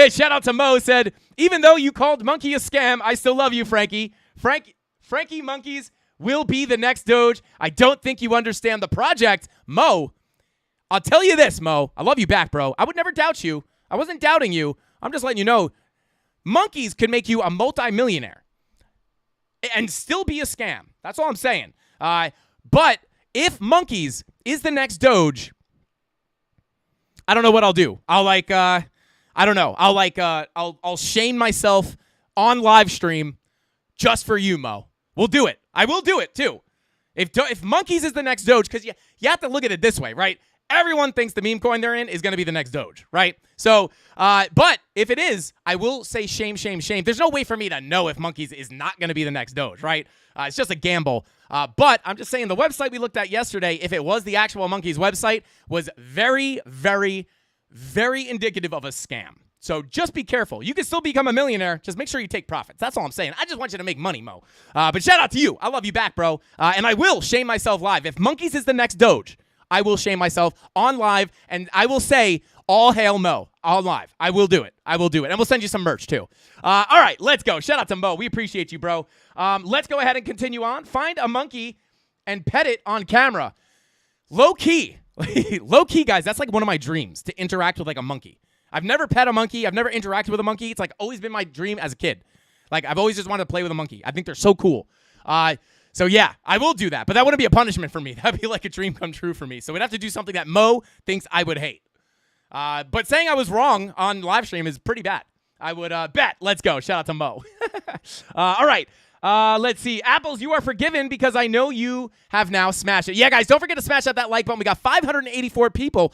Shout out to Mo, said, even though you called Monkey a scam, I still love you, Frankie. Frankie Monkeys will be the next Doge. I don't think you understand the project. Mo, I'll tell you this, Mo. I love you back, bro. I would never doubt you. I wasn't doubting you. I'm just letting you know, monkeys could make you a multi-millionaire and still be a scam. That's all I'm saying. But if monkeys is the next Doge, I don't know what I'll do. I don't know. I'll shame myself on live stream just for you, Mo. We'll do it. I will do it too. If monkeys is the next Doge, because you have to look at it this way, right? Everyone thinks the meme coin they're in is going to be the next Doge, right? So, but if it is, I will say shame, shame, shame. There's no way for me to know if Monkeys is not going to be the next Doge, right? It's just a gamble. But I'm just saying the website we looked at yesterday, if it was the actual Monkeys website, was very, very, very indicative of a scam. So just be careful. You can still become a millionaire. Just make sure you take profits. That's all I'm saying. I just want you to make money, Mo. But shout out to you. I love you back, bro. And I will shame myself live. If Monkeys is the next Doge, I will shame myself on live, and I will say, all hail Mo on live. I will do it. I will do it. And we'll send you some merch, too. All right, let's go. Shout out to Mo. We appreciate you, bro. Let's go ahead and continue on. Find a monkey and pet it on camera. Low key. Low key, guys, that's like one of my dreams, to interact with like a monkey. I've never pet a monkey. I've never interacted with a monkey. It's like always been my dream as a kid. Like I've always just wanted to play with a monkey. I think they're so cool. So yeah, I will do that. But that wouldn't be a punishment for me. That'd be like a dream come true for me. So we'd have to do something that Mo thinks I would hate. But saying I was wrong on live stream is pretty bad. I would bet. Let's go. Shout out to Mo. All right. Let's see. Apples, you are forgiven because I know you have now smashed it. Yeah, guys, don't forget to smash that like button. We got 584 people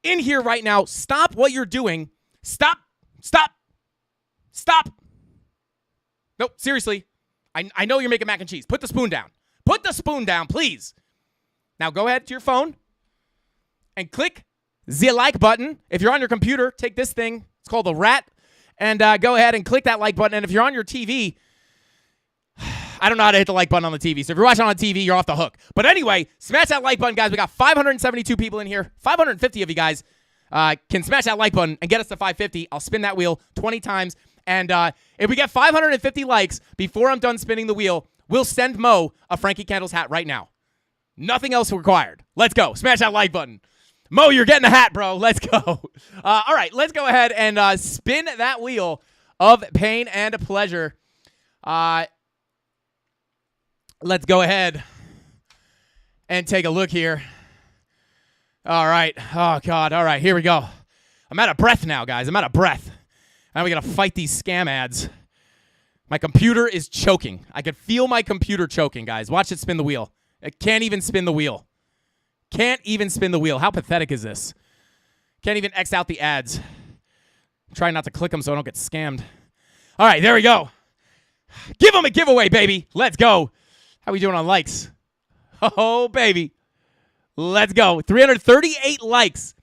in here right now. Stop what you're doing. Stop. Nope, seriously. I know you're making mac and cheese. Put the spoon down. Put the spoon down, please. Now go ahead to your phone and click the like button. If you're on your computer, take this thing. It's called the rat. And go ahead and click that like button. And if you're on your TV, I don't know how to hit the like button on the TV. So if you're watching on TV, you're off the hook. But anyway, smash that like button, guys. We got 572 people in here. 550 of you guys can smash that like button and get us to 550. I'll spin that wheel 20 times. And if we get 550 likes before I'm done spinning the wheel, we'll send Mo a Frankie Candles hat right now. Nothing else required. Let's go. Smash that like button. Mo, you're getting a hat, bro. Let's go. All right, let's go ahead and spin that wheel of pain and pleasure. Let's go ahead and take a look here. All right. Oh, God. All right, here we go. I'm out of breath now, guys. I'm out of breath. Now we got to fight these scam ads. My computer is choking. I could feel my computer choking, guys. Watch it spin the wheel. It can't even spin the wheel. Can't even spin the wheel. How pathetic is this? Can't even X out the ads. I'm trying not to click them so I don't get scammed. All right, there we go. Give them a giveaway, baby. Let's go. How we doing on likes? Oh, baby. Let's go. 338 likes.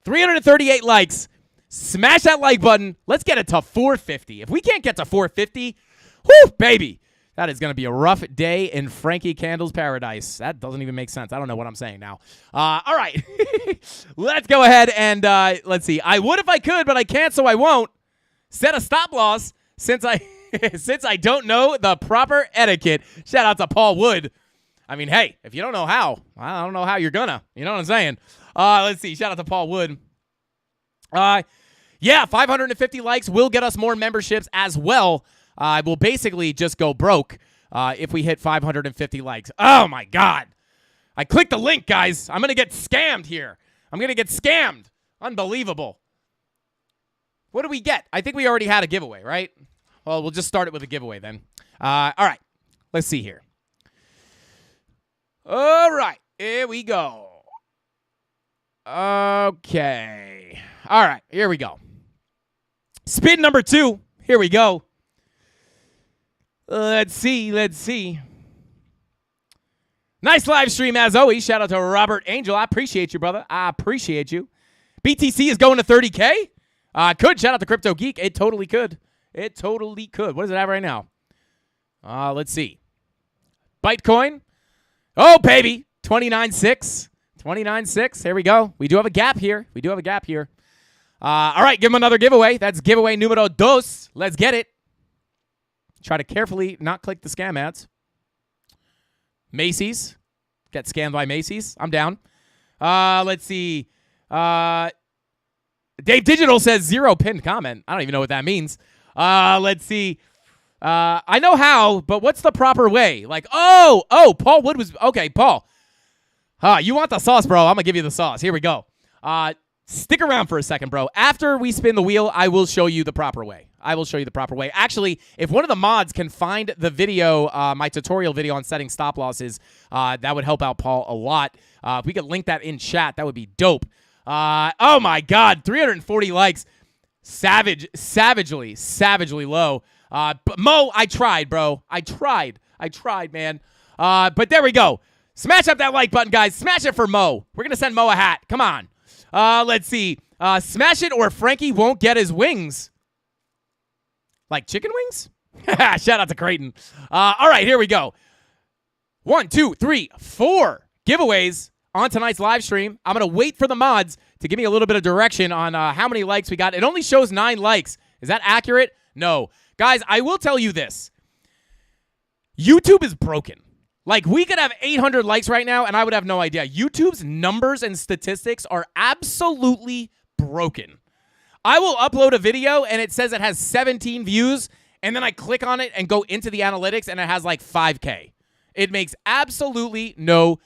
338 likes. Smash that like button. Let's get it to 450. If we can't get to 450, whoo, baby. That is going to be a rough day in Frankie Candles paradise. That doesn't even make sense. I don't know what I'm saying now. All right. Let's go ahead and let's see. I would if I could, but I can't, so I won't. Set a stop loss since I since I don't know the proper etiquette. Shout out to Paul Wood. I mean, hey, if you don't know how, I don't know how you're gonna. You know what I'm saying? Let's see. Shout out to Paul Wood. Yeah, 550 likes will get us more memberships as well. We'll basically just go broke if we hit 550 likes. Oh, my God. I clicked the link, guys. I'm going to get scammed here. I'm going to get scammed. Unbelievable. What do we get? I think we already had a giveaway, right? Well, we'll just start it with a giveaway then. All right. Let's see here. All right. Here we go. Okay. All right. Here we go. Spin number 2. Here we go. Let's see. Nice live stream as always. Shout out to Robert Angel. I appreciate you, brother. I appreciate you. BTC is going to 30K. Could. Shout out to Crypto Geek. It totally could. It totally could. What is it at right now? Let's see. Bytecoin. Oh, baby. 29.6. 29.6. Here we go. We do have a gap here. All right. Give him another giveaway. That's giveaway numero dos. Let's get it. Try to carefully not click the scam ads. Macy's. Get scammed by Macy's. I'm down. Let's see. Dave Digital says 0 pinned comment. I don't even know what that means. Let's see. I know how, but what's the proper way? Like, oh, Paul Wood was... Okay, Paul. You want the sauce, bro. I'm going to give you the sauce. Here we go. Stick around for a second, bro. After we spin the wheel, I will show you the proper way. I will show you the proper way. Actually, if one of the mods can find the video, my tutorial video on setting stop losses, that would help out Paul a lot. If we could link that in chat, that would be dope. Oh my God, 340 likes. Savagely low. But Mo, I tried, bro. I tried, man. But there we go. Smash up that like button, guys. Smash it for Mo. We're going to send Mo a hat. Come on. Let's see. Smash it or Frankie won't get his wings. Like chicken wings? Shout out to Creighton. All right, here we go. 1, 2, 3, 4 giveaways on tonight's live stream. I'm going to wait for the mods to give me a little bit of direction on how many likes we got. It only shows 9 likes. Is that accurate? No. Guys, I will tell you this. YouTube is broken. Like, we could have 800 likes right now, and I would have no idea. YouTube's numbers and statistics are absolutely broken. I will upload a video, and it says it has 17 views, and then I click on it and go into the analytics, and it has like 5K. It makes absolutely no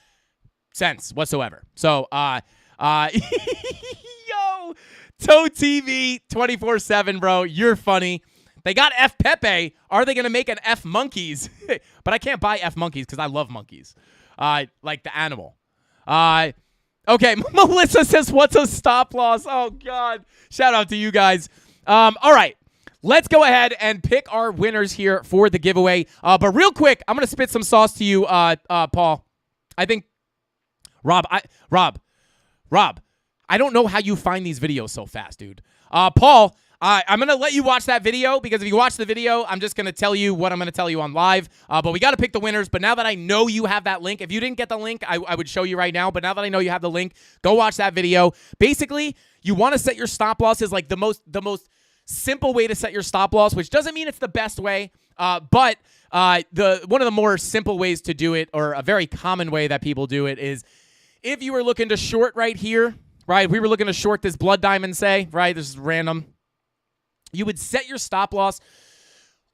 sense whatsoever. So, yo, Toe TV 24/7, bro. You're funny. They got F Pepe. Are they going to make an F Monkeys? But I can't buy F Monkeys because I love monkeys. Like the animal. Okay, Melissa says, what's a stop loss? Oh, God. Shout out to you guys. All right. Let's go ahead and pick our winners here for the giveaway. But real quick, I'm going to spit some sauce to you, Paul. I think, Rob, I don't know how you find these videos so fast, dude. Paul, I'm going to let you watch that video because if you watch the video, I'm just going to tell you what I'm going to tell you on live. But we got to pick the winners. But now that I know you have that link, if you didn't get the link, I would show you right now. But now that I know you have the link, go watch that video. Basically, you want to set your stop losses like the most simple way to set your stop loss, which doesn't mean it's the best way. But one of the more simple ways to do it, or a very common way that people do it, is if you were looking to short right here, right? We were looking to short this blood diamond, say, right? This is random. You would set your stop loss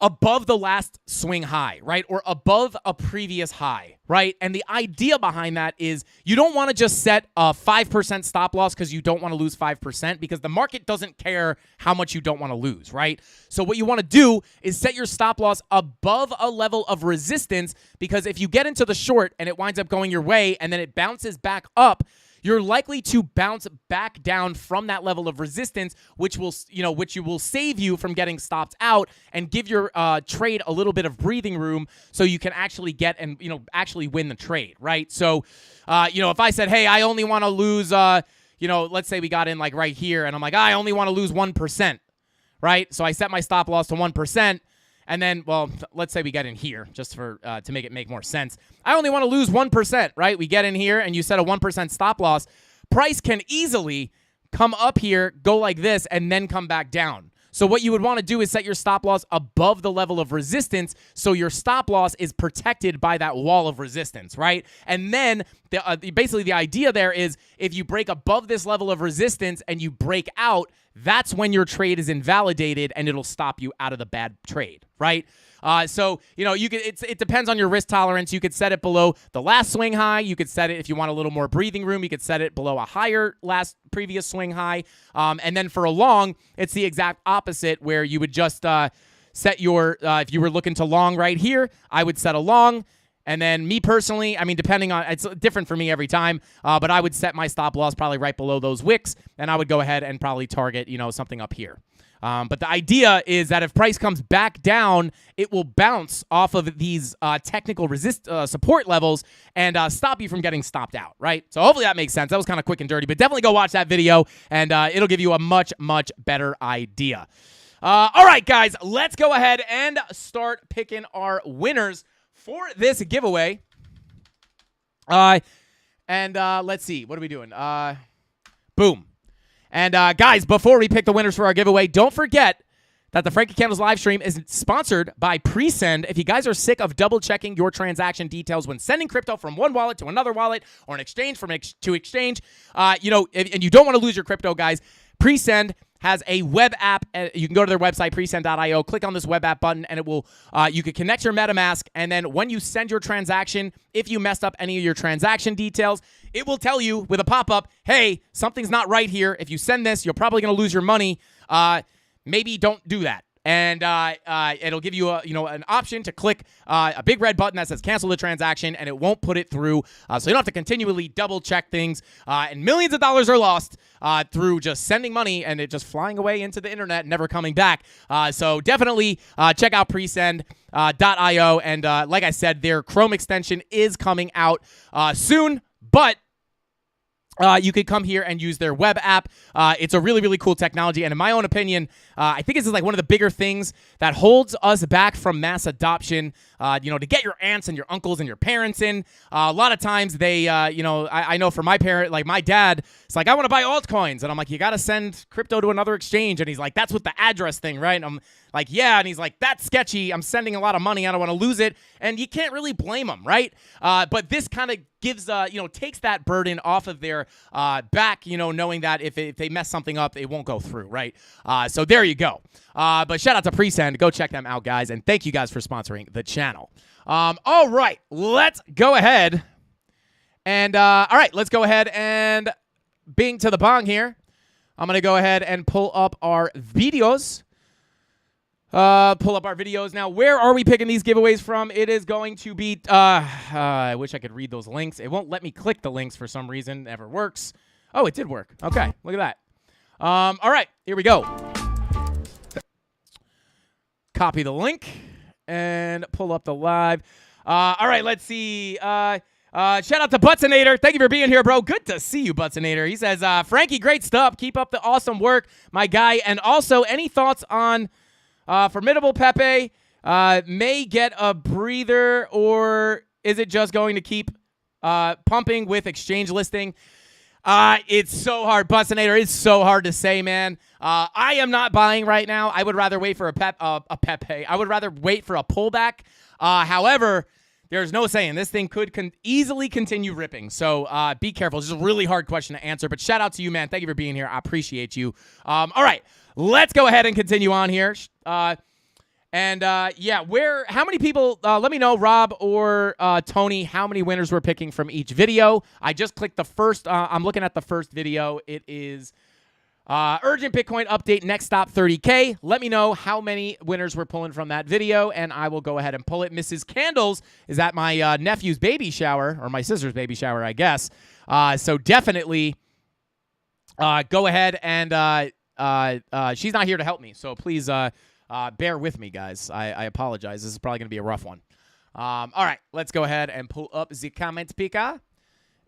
above the last swing high, right? Or above a previous high, right? And the idea behind that is you don't want to just set a 5% stop loss because you don't want to lose 5%, because the market doesn't care how much you don't want to lose, right? So what you want to do is set your stop loss above a level of resistance, because if you get into the short and it winds up going your way and then it bounces back up, you're likely to bounce back down from that level of resistance, which will save you from getting stopped out and give your trade a little bit of breathing room so you can actually get and, actually win the trade, right? So, if I said, hey, I only want to lose, let's say we got in like right here and I'm like, I only want to lose 1%, right? So I set my stop loss to 1%. And then, well, let's say we get in here just for to make more sense. I only want to lose 1%, right? We get in here and you set a 1% stop loss. Price can easily come up here, go like this, and then come back down. So what you would want to do is set your stop loss above the level of resistance so your stop loss is protected by that wall of resistance, right? And then basically the idea there is if you break above this level of resistance and you break out, that's when your trade is invalidated and it'll stop you out of the bad trade, right? So you could. It depends on your risk tolerance. You could set it below the last swing high. You could set it, if you want a little more breathing room, you could set it below a higher previous swing high. And then for a long, it's the exact opposite, where you would just set your. If you were looking to long right here, I would set a long. And then me personally, I mean, depending on, it's different for me every time, but I would set my stop loss probably right below those wicks, and I would go ahead and probably target, something up here. But the idea is that if price comes back down, it will bounce off of these technical support levels and stop you from getting stopped out, right? So hopefully that makes sense. That was kind of quick and dirty, but definitely go watch that video, and it'll give you a much, much better idea. All right, guys, let's go ahead and start picking our winners for this giveaway. Let's see. What are we doing? Boom. And guys, before we pick the winners for our giveaway, don't forget that the Frankie Candles live stream is sponsored by Presend. If you guys are sick of double-checking your transaction details when sending crypto from one wallet to another wallet or an exchange to exchange, and you don't want to lose your crypto, guys, Presend has a web app. You can go to their website, presend.io, click on this web app button, and it will. You can connect your MetaMask, and then when you send your transaction, if you messed up any of your transaction details, it will tell you with a pop-up, hey, something's not right here. If you send this, you're probably going to lose your money. Maybe don't do that. and it'll give you an option to click a big red button that says cancel the transaction, and it won't put it through, so you don't have to continually double check things, and millions of dollars are lost through just sending money and it just flying away into the internet and never coming back. So definitely check out presend.io, and like I said, their Chrome extension is coming out soon, but you could come here and use their web app. It's a really, really cool technology. And in my own opinion, I think this is like one of the bigger things that holds us back from mass adoption, to get your aunts and your uncles and your parents in. A lot of times they, I know for my parent, like my dad, it's like, I want to buy altcoins. And I'm like, you got to send crypto to another exchange. And he's like, that's what the address thing, right? And I'm like, yeah. And he's like, that's sketchy. I'm sending a lot of money. I don't want to lose it. And you can't really blame him, right? But this kind of gives, takes that burden off of their back, knowing that if they mess something up, it won't go through, right? So there you go. But shout out to Presend. Go check them out, guys. And thank you guys for sponsoring the channel. All right, let's go ahead. And, let's go ahead and bing to the bong here. I'm going to go ahead and pull up our videos. Now. Where are we picking these giveaways from? It is going to be, I wish I could read those links. It won't let me click the links for some reason. Never works. Oh, it did work. Okay, look at that. All right, here we go. Copy the link and pull up the live. All right, let's see. Shout out to Butzinator. Thank you for being here, bro. Good to see you, Butzinator. He says, Frankie, great stuff. Keep up the awesome work, my guy. And also, any thoughts on Formidable Pepe may get a breather, or is it just going to keep pumping with exchange listing? It's so hard, Butzinator. It's so hard to say, man. I am not buying right now. I would rather wait for a Pepe. I would rather wait for a pullback. However, there's no saying. This thing could easily continue ripping. So be careful. It's just a really hard question to answer. But shout out to you, man. Thank you for being here. I appreciate you. All right. Let's go ahead and continue on here. How many people, let me know, Rob or Tony, how many winners we're picking from each video. I just clicked the first, I'm looking at the first video. It is Urgent Bitcoin Update, next stop 30K. Let me know how many winners we're pulling from that video, and I will go ahead and pull it. Mrs. Candles is at my nephew's baby shower, or my sister's baby shower, I guess. So definitely go ahead and... she's not here to help me, so please bear with me, guys. I apologize. This is probably going to be a rough one. All right, let's go ahead and pull up the comment picker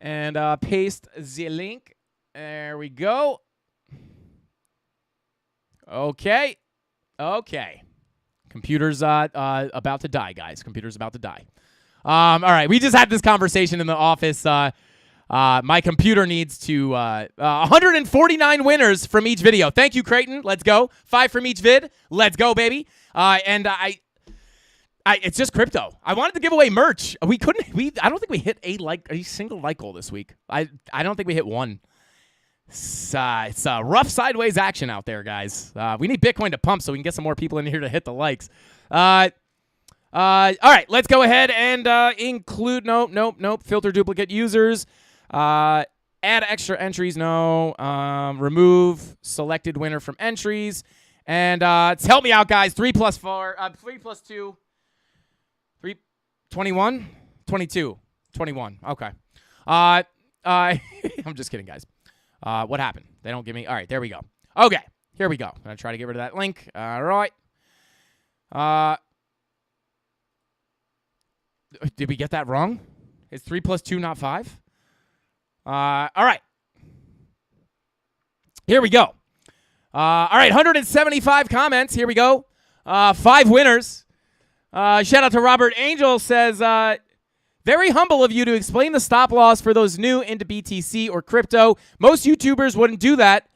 and paste the link. There we go. Okay. Computer's about to die, guys. Computer's about to die. All right, we just had this conversation in the office. My computer needs to 149 winners from each video. Thank you, Creighton. Let's go. 5 from each vid. Let's go, baby. It's just crypto. I wanted to give away merch. I don't think we hit a single like goal this week. I don't think we hit one. It's a rough sideways action out there, guys. We need Bitcoin to pump so we can get some more people in here to hit the likes. All right, let's go ahead and include. Nope. Filter duplicate users. Add extra entries. No. Remove selected winner from entries. And help me out, guys. 3 plus 4. 3 plus 2. 21. 22. 21. Okay. I'm just kidding, guys. What happened? They don't give me. All right, there we go. Okay, here we go. I'm going to try to get rid of that link. All right. Did we get that wrong? Is 3 plus 2 not 5? All right. Here we go. All right, 175 comments. Here we go. 5 winners. Shout out to Robert Angel. Says, very humble of you to explain the stop loss for those new into BTC or crypto. Most YouTubers wouldn't do that,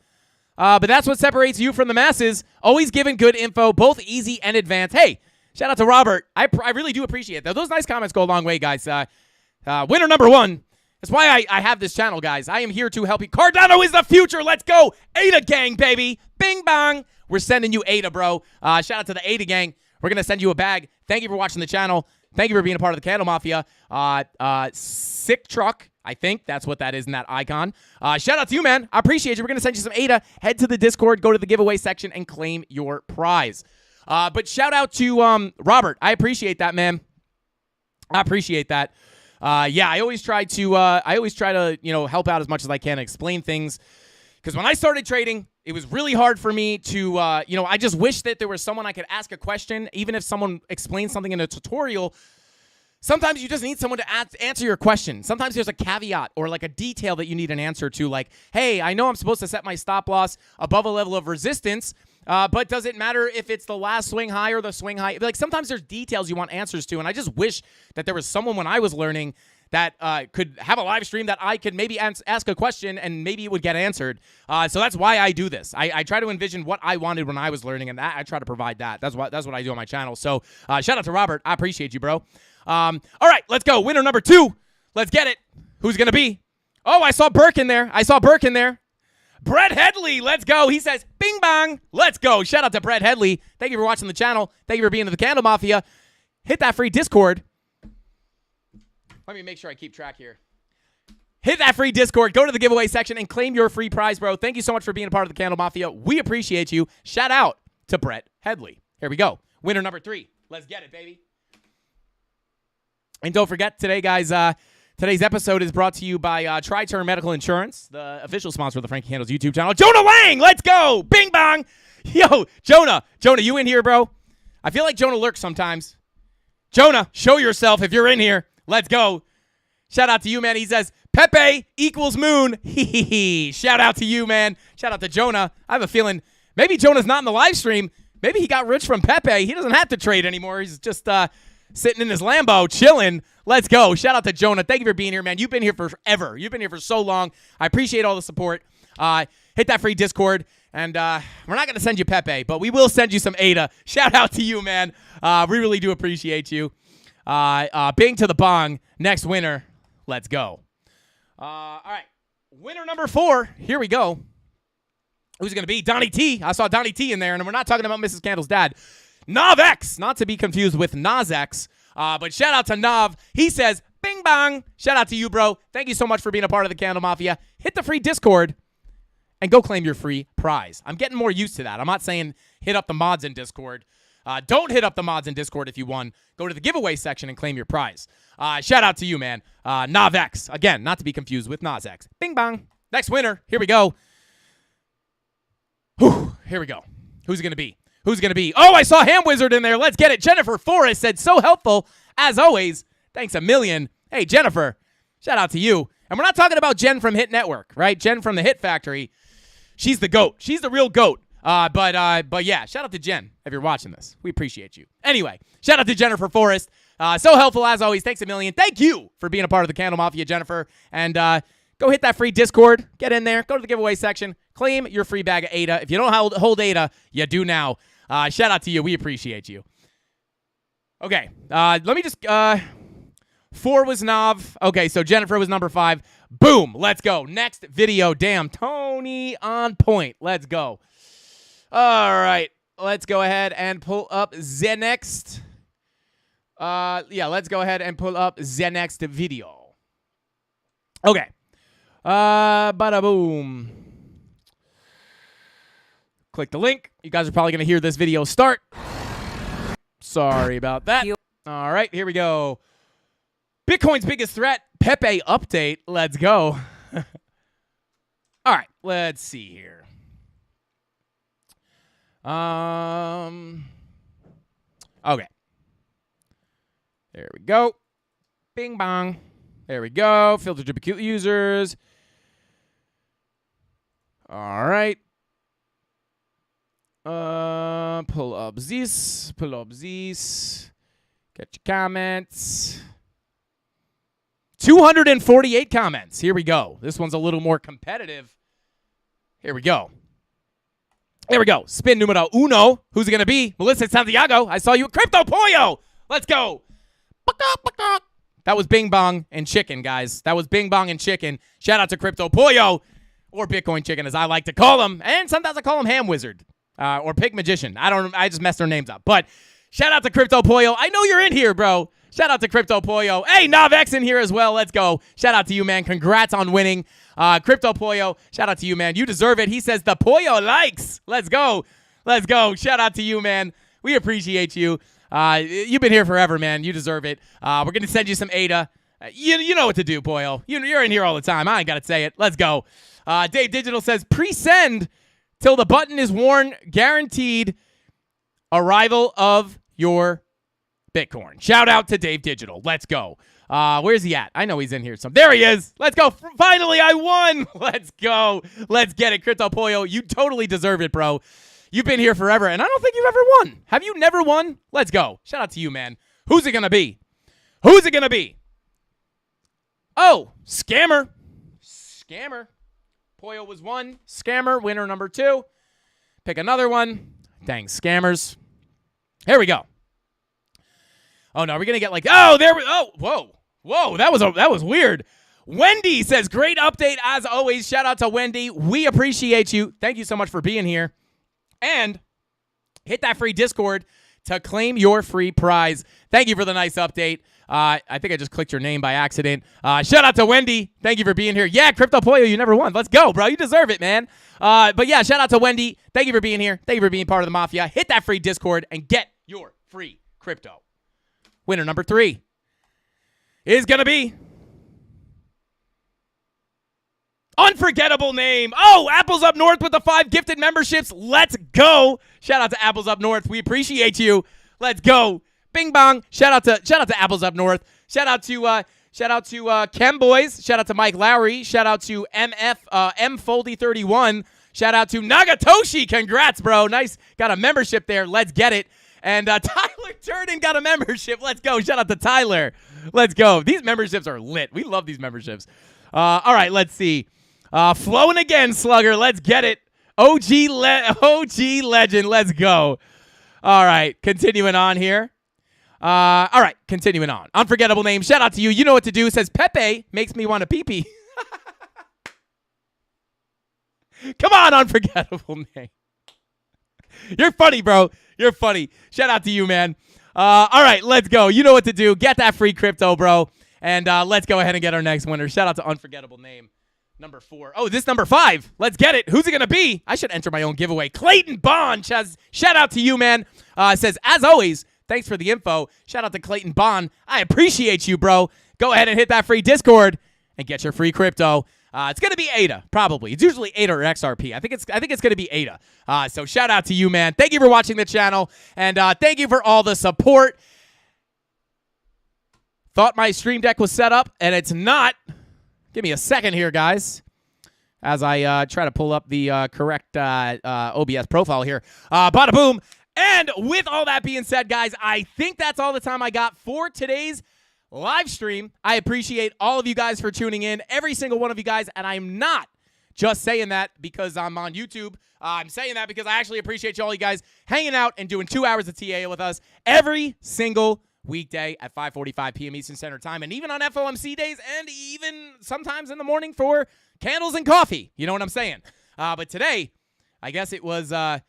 but that's what separates you from the masses. Always giving good info, both easy and advanced. Hey, shout out to Robert. I really do appreciate that. Those nice comments go a long way, guys. Winner number 1. That's why I have this channel, guys. I am here to help you. Cardano is the future. Let's go. ADA gang, baby. Bing, bong. We're sending you ADA, bro. Shout out to the ADA gang. We're going to send you a bag. Thank you for watching the channel. Thank you for being a part of the CandleMafia. Sick truck. I think that's what that is in that icon. Shout out to you, man. I appreciate you. We're going to send you some ADA. Head to the Discord, go to the giveaway section, and claim your prize. But shout out to Robert. I appreciate that, man. I appreciate that. Yeah, I always try to help out as much as I can and explain things. Because when I started trading, it was really hard for me to, I just wish that there was someone I could ask a question, even if someone explains something in a tutorial. Sometimes you just need someone to answer your question. Sometimes there's a caveat or like a detail that you need an answer to, like, hey, I know I'm supposed to set my stop loss above a level of resistance, but does it matter if it's the last swing high or the swing high? Like, sometimes there's details you want answers to, and I just wish that there was someone when I was learning that could have a live stream that I could maybe ask a question and maybe it would get answered. So that's why I do this. I try to envision what I wanted when I was learning, and I try to provide that. That's what I do on my channel. So shout out to Robert. I appreciate you, bro. All right, let's go. Winner number 2. Let's get it. Who's going to be? Oh, I saw Burke in there. Brett Headley, let's go. He says, bing bong, let's go. Shout out to Brett Headley. Thank you for watching the channel. Thank you for being in the Candle Mafia. Hit that free Discord. Let me make sure I keep track here. Hit that free Discord. Go to the giveaway section and claim your free prize, bro. Thank you so much for being a part of the Candle Mafia. We appreciate you. Shout out to Brett Headley. Here we go. Winner number 3. Let's get it, baby. And don't forget, today, guys, today's episode is brought to you by Tri-Term Medical Insurance, the official sponsor of the Frankie Candles YouTube channel. Jonah Lang, let's go. Bing bong. Yo, Jonah, you in here, bro? I feel like Jonah lurks sometimes. Jonah, show yourself if you're in here. Let's go. Shout out to you, man. He says, Pepe equals moon. Shout out to you, man. Shout out to Jonah. I have a feeling maybe Jonah's not in the live stream. Maybe he got rich from Pepe. He doesn't have to trade anymore. He's just sitting in his Lambo, chilling. Let's go. Shout out to Jonah. Thank you for being here, man. You've been here forever. You've been here for so long. I appreciate all the support. Hit that free Discord. And we're not going to send you Pepe, but we will send you some Ada. Shout out to you, man. We really do appreciate you. Bing to the bong. Next winner. Let's go. All right. Winner number 4. Here we go. Who's it going to be? Donnie T. I saw Donnie T in there, and we're not talking about Mrs. Candle's dad. NavX, not to be confused with NazX, but shout out to Nav. He says, bing bong. Shout out to you, bro. Thank you so much for being a part of the Candle Mafia. Hit the free Discord and go claim your free prize. I'm getting more used to that. I'm not saying hit up the mods in Discord. Don't hit up the mods in Discord if you won. Go to the giveaway section and claim your prize. Shout out to you, man. NavX. Again, not to be confused with NazX. Bing bong. Next winner. Here we go. Whew, here we go. Who's it going to be? Oh, I saw Ham Wizard in there. Let's get it. Jennifer Forrest said, so helpful, as always. Thanks a million. Hey, Jennifer, shout out to you. And we're not talking about Jen from Hit Network, right? Jen from the Hit Factory. She's the GOAT. She's the real GOAT. But yeah, shout out to Jen if you're watching this. We appreciate you. Anyway, shout out to Jennifer Forrest. So helpful, as always. Thanks a million. Thank you for being a part of the Candle Mafia, Jennifer. And go hit that free Discord. Get in there. Go to the giveaway section. Claim your free bag of Ada. If you don't hold Ada, you do now. Shout out to you. We appreciate you. Okay. Let me just... 4 was Nav. Okay, so Jennifer was number 5. Boom. Let's go. Next video. Damn. Tony on point. Let's go. All right. Let's go ahead and pull up the next... yeah, let's go ahead and pull up the next video. Okay. Bada boom. Click the link. You guys are probably going to hear this video start. Sorry about that. All right, here we go. Bitcoin's biggest threat, Pepe update. Let's go. All right, let's see here. Okay. There we go. Bing bong. There we go. Filter to acute users. All right. Pull up this. Get your comments. 248 comments. Here we go. This one's a little more competitive. Here we go. Spin numero uno. Who's it going to be? Melissa Santiago. I saw you at Crypto Pollo. Let's go. That was Bing Bong and Chicken, guys. That was Bing Bong and Chicken. Shout out to Crypto Pollo, or Bitcoin Chicken, as I like to call him. And sometimes I call him Ham Wizard or Pig Magician. I just messed their names up. But shout out to Crypto Pollo. I know you're in here, bro. Shout out to Crypto Pollo. Hey, NavX in here as well. Let's go. Shout out to you, man. Congrats on winning. Crypto Pollo, shout out to you, man. You deserve it. He says the Pollo likes. Let's go. Shout out to you, man. We appreciate you. You've been here forever, man. You deserve it. We're going to send you some ADA. You know what to do, boyo. You're in here all the time. I ain't got to say it. Let's go. Dave Digital says, pre-send till the button is worn. Guaranteed arrival of your Bitcoin. Shout out to Dave Digital. Let's go. Where's he at? I know he's in here. There he is. Let's go. Finally, I won. Let's go. Let's get it. Crypto Pollo, you totally deserve it, bro. You've been here forever, and I don't think you've ever won. Have you never won? Let's go. Shout out to you, man. Who's it going to be? Who's it going to be? Oh, Scammer. Scammer. Pollo was 1. Scammer, winner number 2. Pick another one. Dang, scammers. Here we go. Oh, no, we're going to get like, oh, there we, oh, whoa. Whoa, that was weird. Wendy says, great update as always. Shout out to Wendy. We appreciate you. Thank you so much for being here. And hit that free Discord to claim your free prize. Thank you for the nice update. I think I just clicked your name by accident. Shout out to Wendy. Thank you for being here. Yeah, Crypto Pollo, you never won. Let's go, bro. You deserve it, man. But yeah, shout out to Wendy. Thank you for being here. Thank you for being part of the Mafia. Hit that free Discord and get your free crypto. Winner number 3 is going to be unforgettable name. Oh, Apples Up North with the 5 gifted memberships. Let's go. Shout out to Apples Up North. We appreciate you. Let's go. Bing bong. Shout out to Apples Up North. Shout out to Chem Boys. Shout out to Mike Lowry. Shout out to M Foldy 31. Shout out to Nagatoshi. Congrats, bro. Nice. Got a membership there. Let's get it. And Tyler Turden got a membership. Let's go. Shout out to Tyler. Let's go. These memberships are lit. We love these memberships. All right, let's see. Flowing again, Slugger. Let's get it. OG legend. Let's go. All right, continuing on here. All right, continuing on. Unforgettable name. Shout out to you. You know what to do. Says Pepe makes me want to pee-pee. Come on, unforgettable name. You're funny, bro. You're funny. Shout out to you, man. All right, let's go. You know what to do. Get that free crypto, bro. And let's go ahead and get our next winner. Shout out to unforgettable name. Number 4. Oh, this number 5. Let's get it. Who's it going to be? I should enter my own giveaway. Clayton Bond. Shout out to you, man. Says, as always, thanks for the info. Shout out to Clayton Bond. I appreciate you, bro. Go ahead and hit that free Discord and get your free crypto. It's going to be ADA, probably. It's usually ADA or XRP. I think it's going to be ADA. So shout out to you, man. Thank you for watching the channel, and thank you for all the support. Thought my stream deck was set up, and it's not. Give me a second here, guys, as I try to pull up the correct OBS profile here. Bada boom. And with all that being said, guys, I think that's all the time I got for today's live stream. I appreciate all of you guys for tuning in, every single one of you guys, and I'm not just saying that because I'm on YouTube. I'm saying that because I actually appreciate all you guys hanging out and doing 2 hours of TA with us every single weekday at 5:45 p.m. Eastern Standard Time, and even on FOMC days, and even sometimes in the morning for candles and coffee. You know what I'm saying? But today, I guess it was I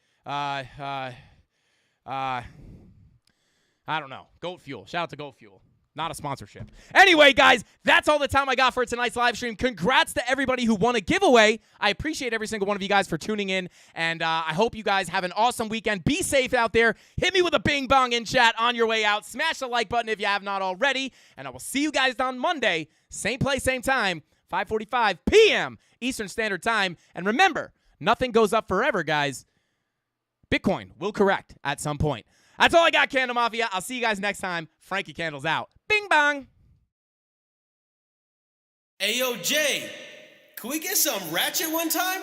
don't know. Goat Fuel. Shout out to Goat Fuel. Not a sponsorship. Anyway, guys, that's all the time I got for tonight's live stream. Congrats to everybody who won a giveaway. I appreciate every single one of you guys for tuning in, and I hope you guys have an awesome weekend. Be safe out there. Hit me with a bing bong in chat on your way out. Smash the like button if you have not already, and I will see you guys on Monday. Same place, same time, 5:45 p.m. Eastern Standard Time. And remember, nothing goes up forever, guys. Bitcoin will correct at some point. That's all I got, Candle Mafia. I'll see you guys next time. Frankie Candles out. Bing bong. Hey, yo, Jay, can we get some ratchet one time?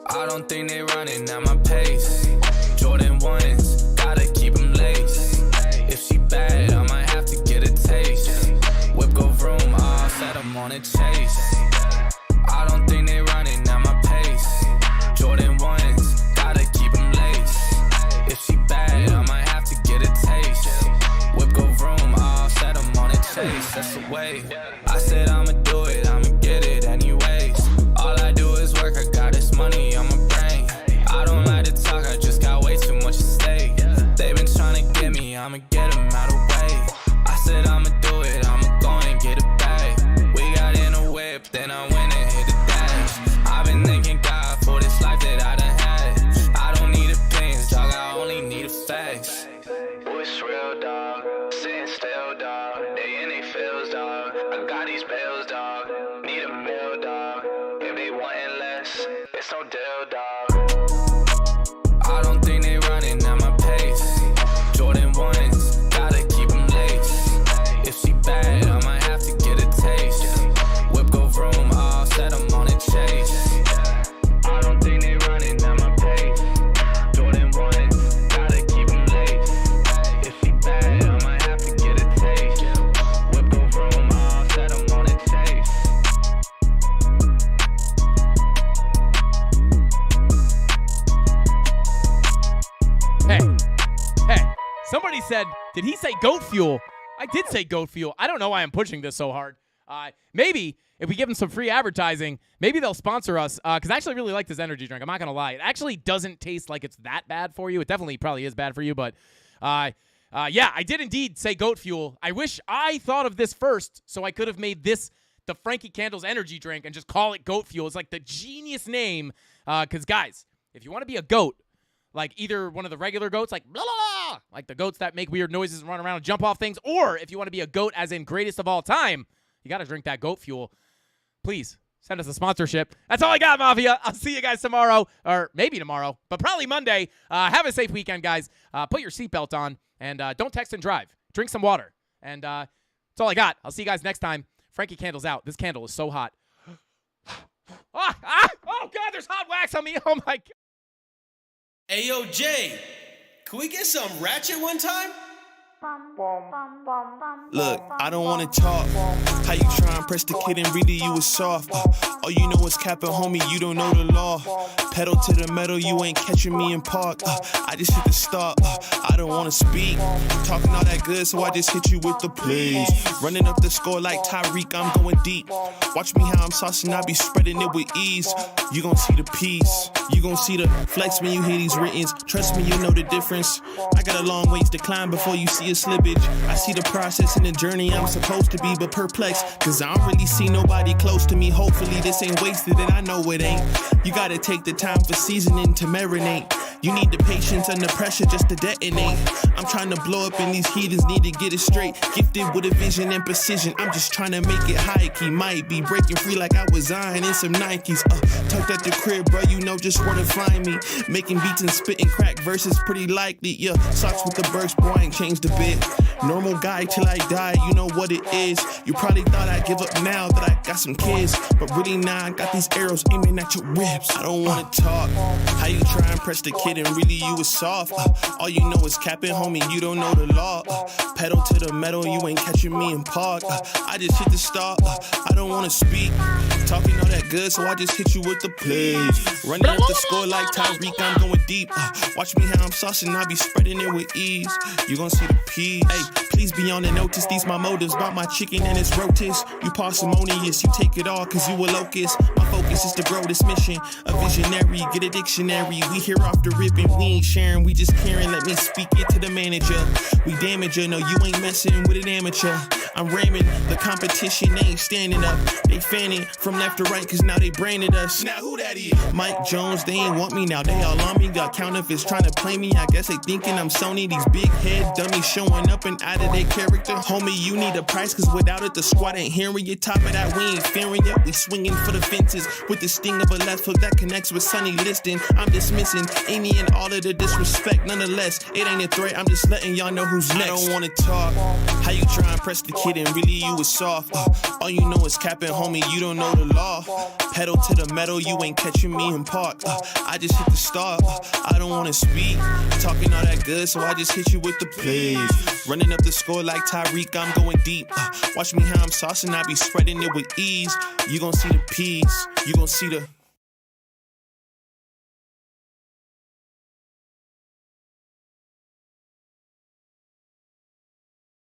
I don't think they running at my pace. Jordan 1s, gotta keep them laced. If she bad, I might have to get a taste. Whip go vroom, all set, I'm on a chase. I don't think they running at my pace. Jordan 1s, gotta keep them laced. If she bad, I might have to get a taste. Whip go vroom, all set, I'm on a chase. That's the way. I said I'ma do it, I'ma get it anyways. All I do is work, I got this money on my brain. I don't like to talk, I just got way too much to say. They been trying to get me, I'ma get 'em said, did he say goat fuel? I did say goat fuel. I don't know why I'm pushing this so hard. Maybe if we give them some free advertising, maybe they'll sponsor us. Because I actually really like this energy drink. I'm not going to lie. It actually doesn't taste like it's that bad for you. It definitely probably is bad for you. But yeah, I did indeed say goat fuel. I wish I thought of this first so I could have made this the Frankie Candles energy drink and just call it goat fuel. It's like the genius name. Because, guys, if you want to be a goat, like either one of the regular goats, like blah, blah, blah, like the goats that make weird noises and run around and jump off things, or if you want to be a goat as in greatest of all time, you got to drink that goat fuel. Please send us a sponsorship. That's all I got, Mafia. I'll see you guys tomorrow, or maybe tomorrow, but probably Monday. Have a safe weekend, guys. Put your seatbelt on, and don't text and drive. Drink some water. And that's all I got. I'll see you guys next time. Frankie Candle's out. This candle is so hot. Oh, God, there's hot wax on me. Oh, my God. Hey, yo, Jay, can we get some ratchet one time? Look, I don't wanna talk. How you try and press the kid and really you was soft. All you know is capping, homie, you don't know the law. Pedal to the metal, you ain't catching me in park. I just hit the stop. I don't wanna speak. Talking all that good, so I just hit you with the plays. Running up the score like Tyreek, I'm going deep. Watch me how I'm saucing, I be spreading it with ease. You gon' see the peace. You gon' see the flex when you hear these writtens. Trust me, you know the difference. I got a long ways to climb before you see a slippage. I see the process and the journey I'm supposed to be, but perplexed, cause I don't really see nobody close to me. Hopefully this ain't wasted and I know it ain't. You gotta take the time for seasoning to marinate. You need the patience under pressure just to detonate. I'm trying to blow up and these heathens need to get it straight. Gifted with a vision and precision, I'm just trying to make it high key. Might be breaking free like I was Zion in some Nikes. Tucked at the crib, bro, you know just where to find me. Making beats and spitting crack verses pretty likely. Yeah, socks with the burst, boy, I ain't changed a bit. Normal guy till I die, you know what it is. You probably thought I'd give up now that I got some kids, but really now I got these arrows aiming at your ribs. I don't wanna talk. How you try and press the kid and really you was soft. All you know is capping, homie, you don't know the law. Pedal to the metal, you ain't catching me in park. I just hit the stop. I don't wanna speak. Talking all that good, so I just hit you with the plays. Running up the score like Tyreek, I'm going deep. Watch me how I'm saucing, I be spreading it with ease. You gon' see the peas. Hey, please be on the notice, these my motives. Bought my chicken and it's rotis. You parsimonious, you take it all cause you a locust. My focus is to grow this mission. A visionary, get a dictionary. We here off the rip and we ain't sharing, we just caring. Let me speak it to the manager. We damage her, no you ain't messing with an amateur. I'm ramming, the competition ain't standing up. They fanning from left to right cause now they branded us. Now who that is? Mike Jones, they ain't want me now, they all on me. Got counterfeits trying to play me, I guess they thinking I'm Sony. These big head dummies showing up and out of their character. Homie, you need a price cause without it the squad ain't hearing you. Top of that, we ain't fearing yet. We swinging for the fences with the sting of a left hook that connects with Sonny Liston. I'm dismissing any and all of the disrespect. Nonetheless, it ain't a threat, I'm just letting y'all know who's next. I don't wanna talk. How you try and press the kid and really you was soft. All you know is capping, homie, you don't know the law. Pedal to the metal, you ain't catching me in park. I just hit the stop. I don't wanna speak. Talking all that good, so I just hit you with the plays. Running up the score like Tyreek, I'm going deep. Watch me how I'm saucing, I be spreading it with ease. You gon' see the peas, you gon' see the